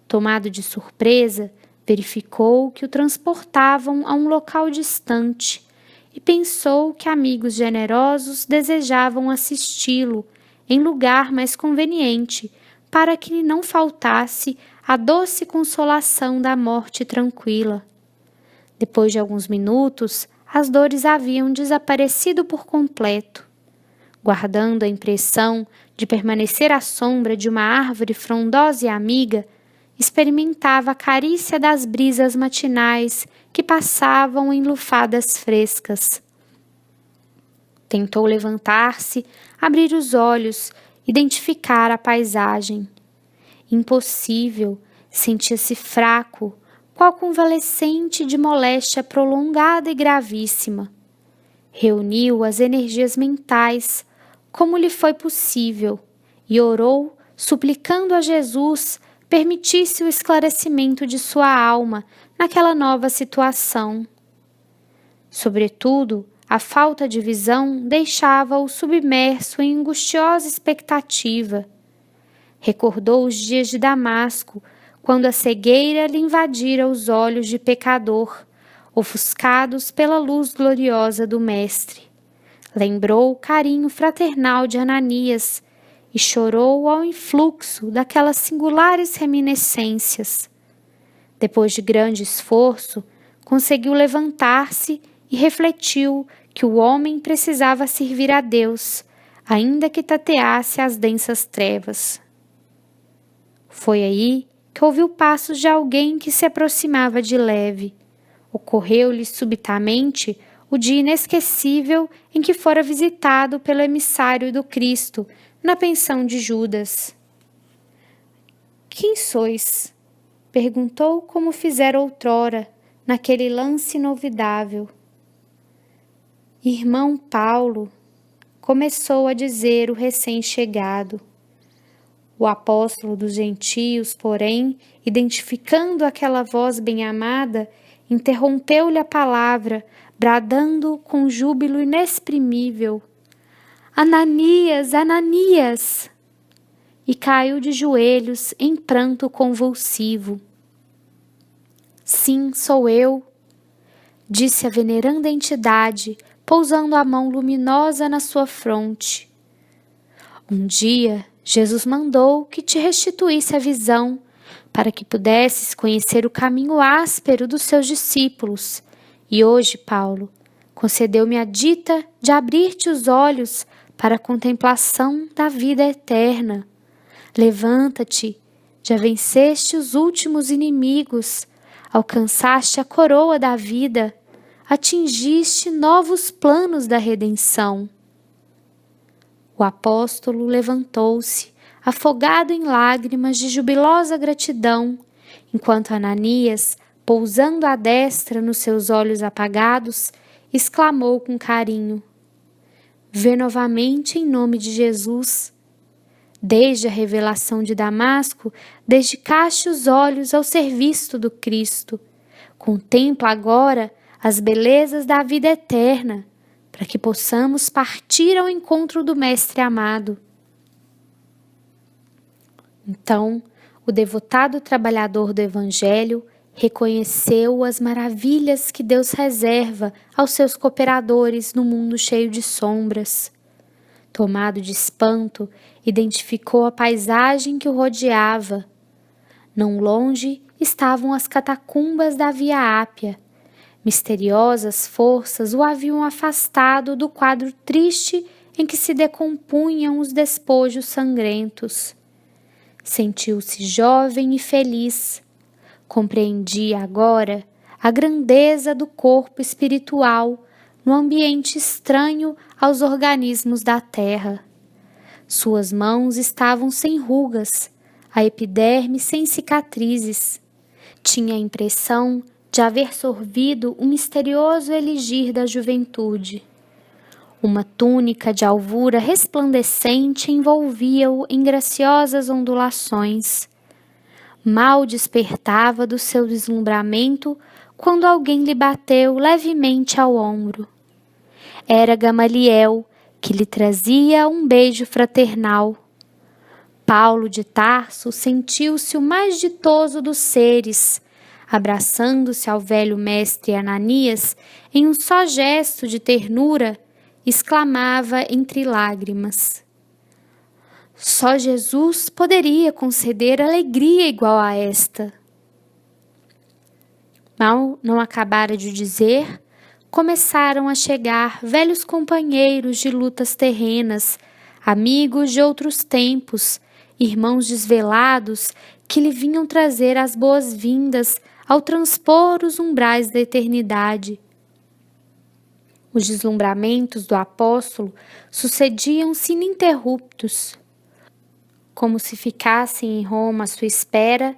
[SPEAKER 1] Tomado de surpresa, Verificou que o transportavam a um local distante e pensou que amigos generosos desejavam assisti-lo em lugar mais conveniente para que lhe não faltasse a doce consolação da morte tranquila. Depois de alguns minutos, as dores haviam desaparecido por completo. Guardando a impressão de permanecer à sombra de uma árvore frondosa e amiga, experimentava a carícia das brisas matinais que passavam em lufadas frescas. Tentou levantar-se, abrir os olhos, identificar a paisagem. Impossível, sentia-se fraco, qual convalescente de moléstia prolongada e gravíssima. Reuniu as energias mentais, como lhe foi possível, e orou, suplicando a Jesus permitisse o esclarecimento de sua alma naquela nova situação. Sobretudo, a falta de visão deixava-o submerso em angustiosa expectativa. Recordou os dias de Damasco, quando a cegueira lhe invadira os olhos de pecador, ofuscados pela luz gloriosa do Mestre. Lembrou o carinho fraternal de Ananias e chorou ao influxo daquelas singulares reminiscências. Depois de grande esforço, conseguiu levantar-se e refletiu que o homem precisava servir a Deus, ainda que tateasse as densas trevas. Foi aí que ouviu passos de alguém que se aproximava de leve. Ocorreu-lhe subitamente o dia inesquecível em que fora visitado pelo emissário do Cristo na pensão de Judas. "Quem sois?" perguntou como fizera outrora, naquele lance inovidável. "Irmão Paulo", começou a dizer o recém-chegado. O apóstolo dos gentios, porém, identificando aquela voz bem-amada, interrompeu-lhe a palavra, bradando com júbilo inexprimível: "Ananias, Ananias!" E caiu de joelhos em pranto convulsivo. "Sim, sou eu", disse a veneranda entidade, pousando a mão luminosa na sua fronte. "Um dia, Jesus mandou que te restituísse a visão, para que pudesses conhecer o caminho áspero dos seus discípulos. E hoje, Paulo, concedeu-me a dita de abrir-te os olhos para a contemplação da vida eterna. Levanta-te, já venceste os últimos inimigos, alcançaste a coroa da vida, atingiste novos planos da redenção." O apóstolo levantou-se, afogado em lágrimas de jubilosa gratidão, enquanto Ananias, pousando a destra nos seus olhos apagados, exclamou com carinho: "Vê novamente em nome de Jesus. Desde a revelação de Damasco, dedicaste os olhos ao serviço do Cristo. Contempla agora as belezas da vida eterna, para que possamos partir ao encontro do Mestre amado." Então, o devotado trabalhador do Evangelho reconheceu as maravilhas que Deus reserva aos seus cooperadores no mundo cheio de sombras. Tomado de espanto, identificou a paisagem que o rodeava. Não longe estavam as catacumbas da Via Ápia. Misteriosas forças o haviam afastado do quadro triste em que se decompunham os despojos sangrentos. Sentiu-se jovem e feliz. Compreendia agora a grandeza do corpo espiritual no ambiente estranho aos organismos da terra. Suas mãos estavam sem rugas, a epiderme sem cicatrizes. Tinha a impressão de haver sorvido um misterioso eligir da juventude. Uma túnica de alvura resplandecente envolvia-o em graciosas ondulações. Mal despertava do seu deslumbramento quando alguém lhe bateu levemente ao ombro. Era Gamaliel, que lhe trazia um beijo fraternal. Paulo de Tarso sentiu-se o mais ditoso dos seres, Abraçando-se ao velho mestre Ananias, em um só gesto de ternura, exclamava entre lágrimas: só Jesus poderia conceder alegria igual a esta. Mal não acabara de dizer, começaram a chegar velhos companheiros de lutas terrenas, amigos de outros tempos, irmãos desvelados que lhe vinham trazer as boas-vindas ao transpor os umbrais da eternidade. Os deslumbramentos do apóstolo sucediam-se ininterruptos. Como se ficassem em Roma à sua espera,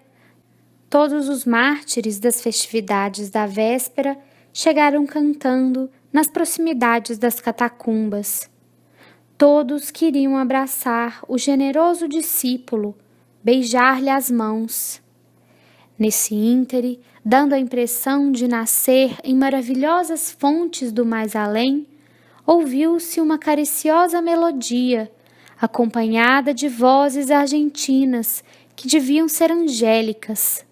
[SPEAKER 1] todos os mártires das festividades da véspera chegaram cantando nas proximidades das catacumbas. Todos queriam abraçar o generoso discípulo, beijar-lhe as mãos. Nesse íntere, dando a impressão de nascer em maravilhosas fontes do mais além, ouviu-se uma cariciosa melodia, acompanhada de vozes argentinas que deviam ser angélicas.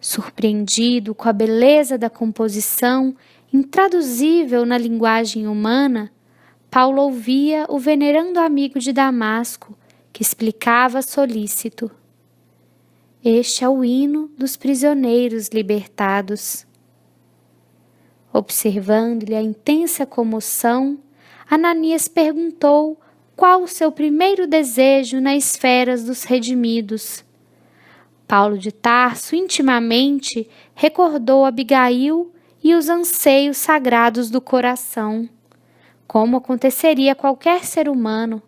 [SPEAKER 1] Surpreendido com a beleza da composição, intraduzível na linguagem humana, Paulo ouvia o venerando amigo de Damasco, que explicava solícito: este é o hino dos prisioneiros libertados. Observando-lhe a intensa comoção, Ananias perguntou qual o seu primeiro desejo nas esferas dos redimidos. Paulo de Tarso intimamente recordou Abigail e os anseios sagrados do coração, como aconteceria a qualquer ser humano,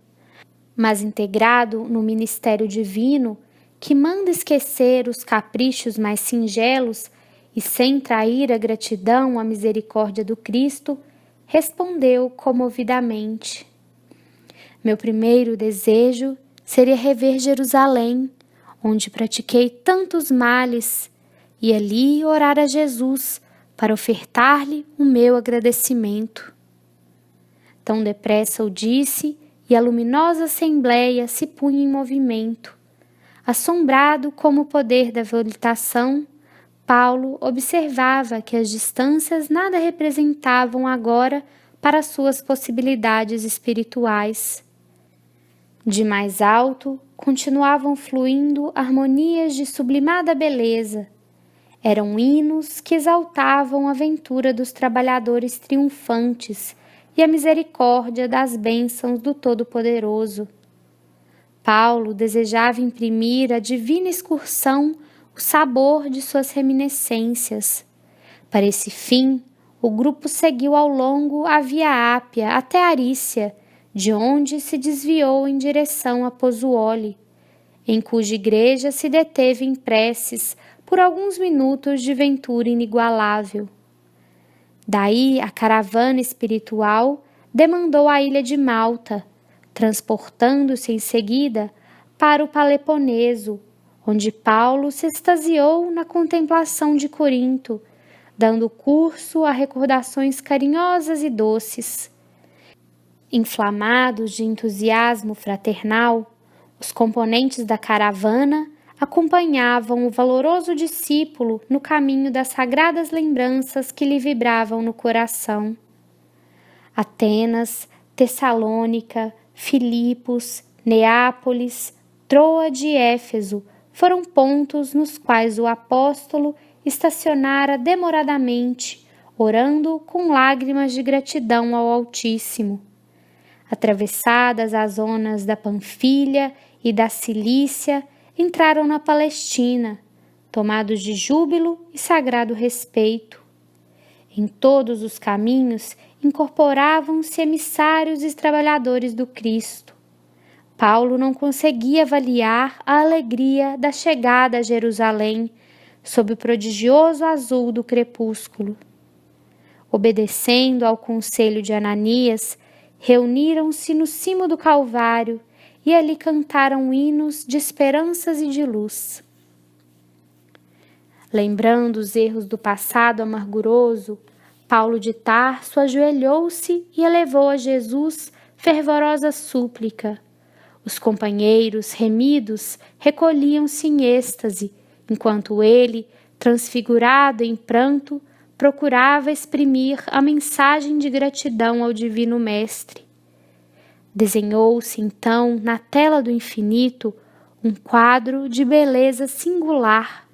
[SPEAKER 1] mas integrado no ministério divino que manda esquecer os caprichos mais singelos e sem trair a gratidão à misericórdia do Cristo, respondeu comovidamente: meu primeiro desejo seria rever Jerusalém, onde pratiquei tantos males, e ali orar a Jesus para ofertar-lhe o meu agradecimento. Tão depressa o disse, e a luminosa assembleia se punha em movimento. Assombrado como o poder da volitação, Paulo observava que as distâncias nada representavam agora para suas possibilidades espirituais. De mais alto, continuavam fluindo harmonias de sublimada beleza. Eram hinos que exaltavam a ventura dos trabalhadores triunfantes e a misericórdia das bênçãos do Todo-Poderoso. Paulo desejava imprimir à divina excursão o sabor de suas reminiscências. Para esse fim, o grupo seguiu ao longo a Via Ápia até Arícia, de onde se desviou em direção a Pozzuoli, em cuja igreja se deteve em preces por alguns minutos de ventura inigualável. Daí a caravana espiritual demandou a ilha de Malta, transportando-se em seguida para o Peloponeso, onde Paulo se extasiou na contemplação de Corinto, dando curso a recordações carinhosas e doces. Inflamados de entusiasmo fraternal, os componentes da caravana acompanhavam o valoroso discípulo no caminho das sagradas lembranças que lhe vibravam no coração. Atenas, Tessalônica, Filipos, Neápolis, Troade e Éfeso foram pontos nos quais o apóstolo estacionara demoradamente, orando com lágrimas de gratidão ao Altíssimo. Atravessadas as zonas da Panfilha e da Cilícia, entraram na Palestina, tomados de júbilo e sagrado respeito. Em todos os caminhos incorporavam-se emissários e trabalhadores do Cristo. Paulo não conseguia avaliar a alegria da chegada a Jerusalém sob o prodigioso azul do crepúsculo. Obedecendo ao conselho de Ananias, reuniram-se no cimo do Calvário e ali cantaram hinos de esperanças e de luz. Lembrando os erros do passado amarguroso, Paulo de Tarso ajoelhou-se e elevou a Jesus fervorosa súplica. Os companheiros, remidos, recolhiam-se em êxtase, enquanto ele, Transfigurado em pranto, procurava exprimir a mensagem de gratidão ao Divino Mestre. Desenhou-se então na tela do infinito um quadro de beleza singular,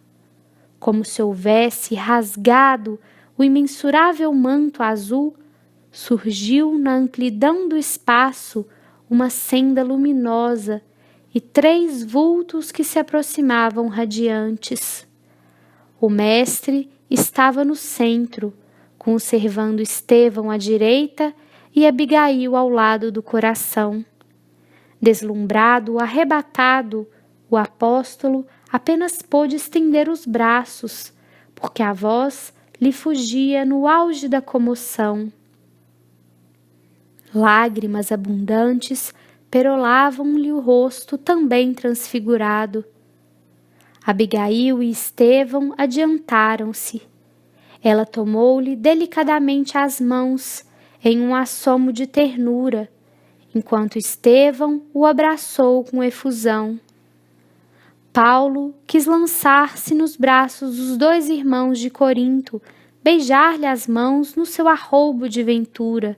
[SPEAKER 1] como se houvesse rasgado o imensurável manto azul. Surgiu na amplidão do espaço uma senda luminosa e 3 vultos que se aproximavam radiantes. O mestre estava no centro, conservando Estevão à direita e Abigail ao lado do coração. Deslumbrado, arrebatado, o apóstolo apenas pôde estender os braços, porque a voz lhe fugia no auge da comoção. Lágrimas abundantes perolavam-lhe o rosto também transfigurado. Abigail e Estevão adiantaram-se. Ela tomou-lhe delicadamente as mãos em um assomo de ternura, enquanto Estevão o abraçou com efusão. Paulo quis lançar-se nos braços dos 2 irmãos de Corinto, beijar-lhe as mãos no seu arroubo de ventura.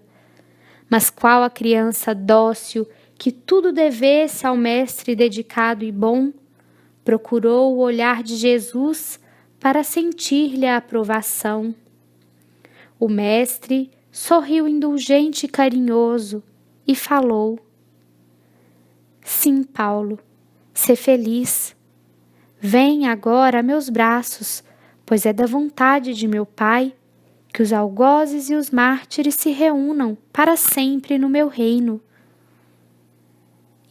[SPEAKER 1] Mas qual a criança dócil que tudo devesse ao mestre dedicado e bom, procurou o olhar de Jesus para sentir-lhe a aprovação. O mestre sorriu indulgente e carinhoso e falou: Sim, Paulo, sê feliz. Vem agora a meus braços, pois é da vontade de meu Pai que os algozes e os mártires se reúnam para sempre no meu reino.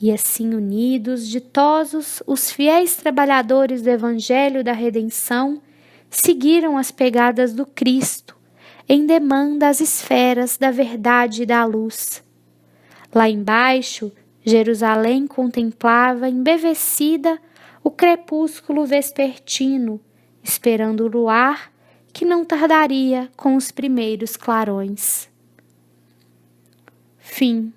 [SPEAKER 1] E assim unidos, ditosos, os fiéis trabalhadores do Evangelho da Redenção seguiram as pegadas do Cristo, em demanda às esferas da verdade e da luz. Lá embaixo, Jerusalém contemplava embevecida o crepúsculo vespertino, esperando o luar que não tardaria com os primeiros clarões. Fim.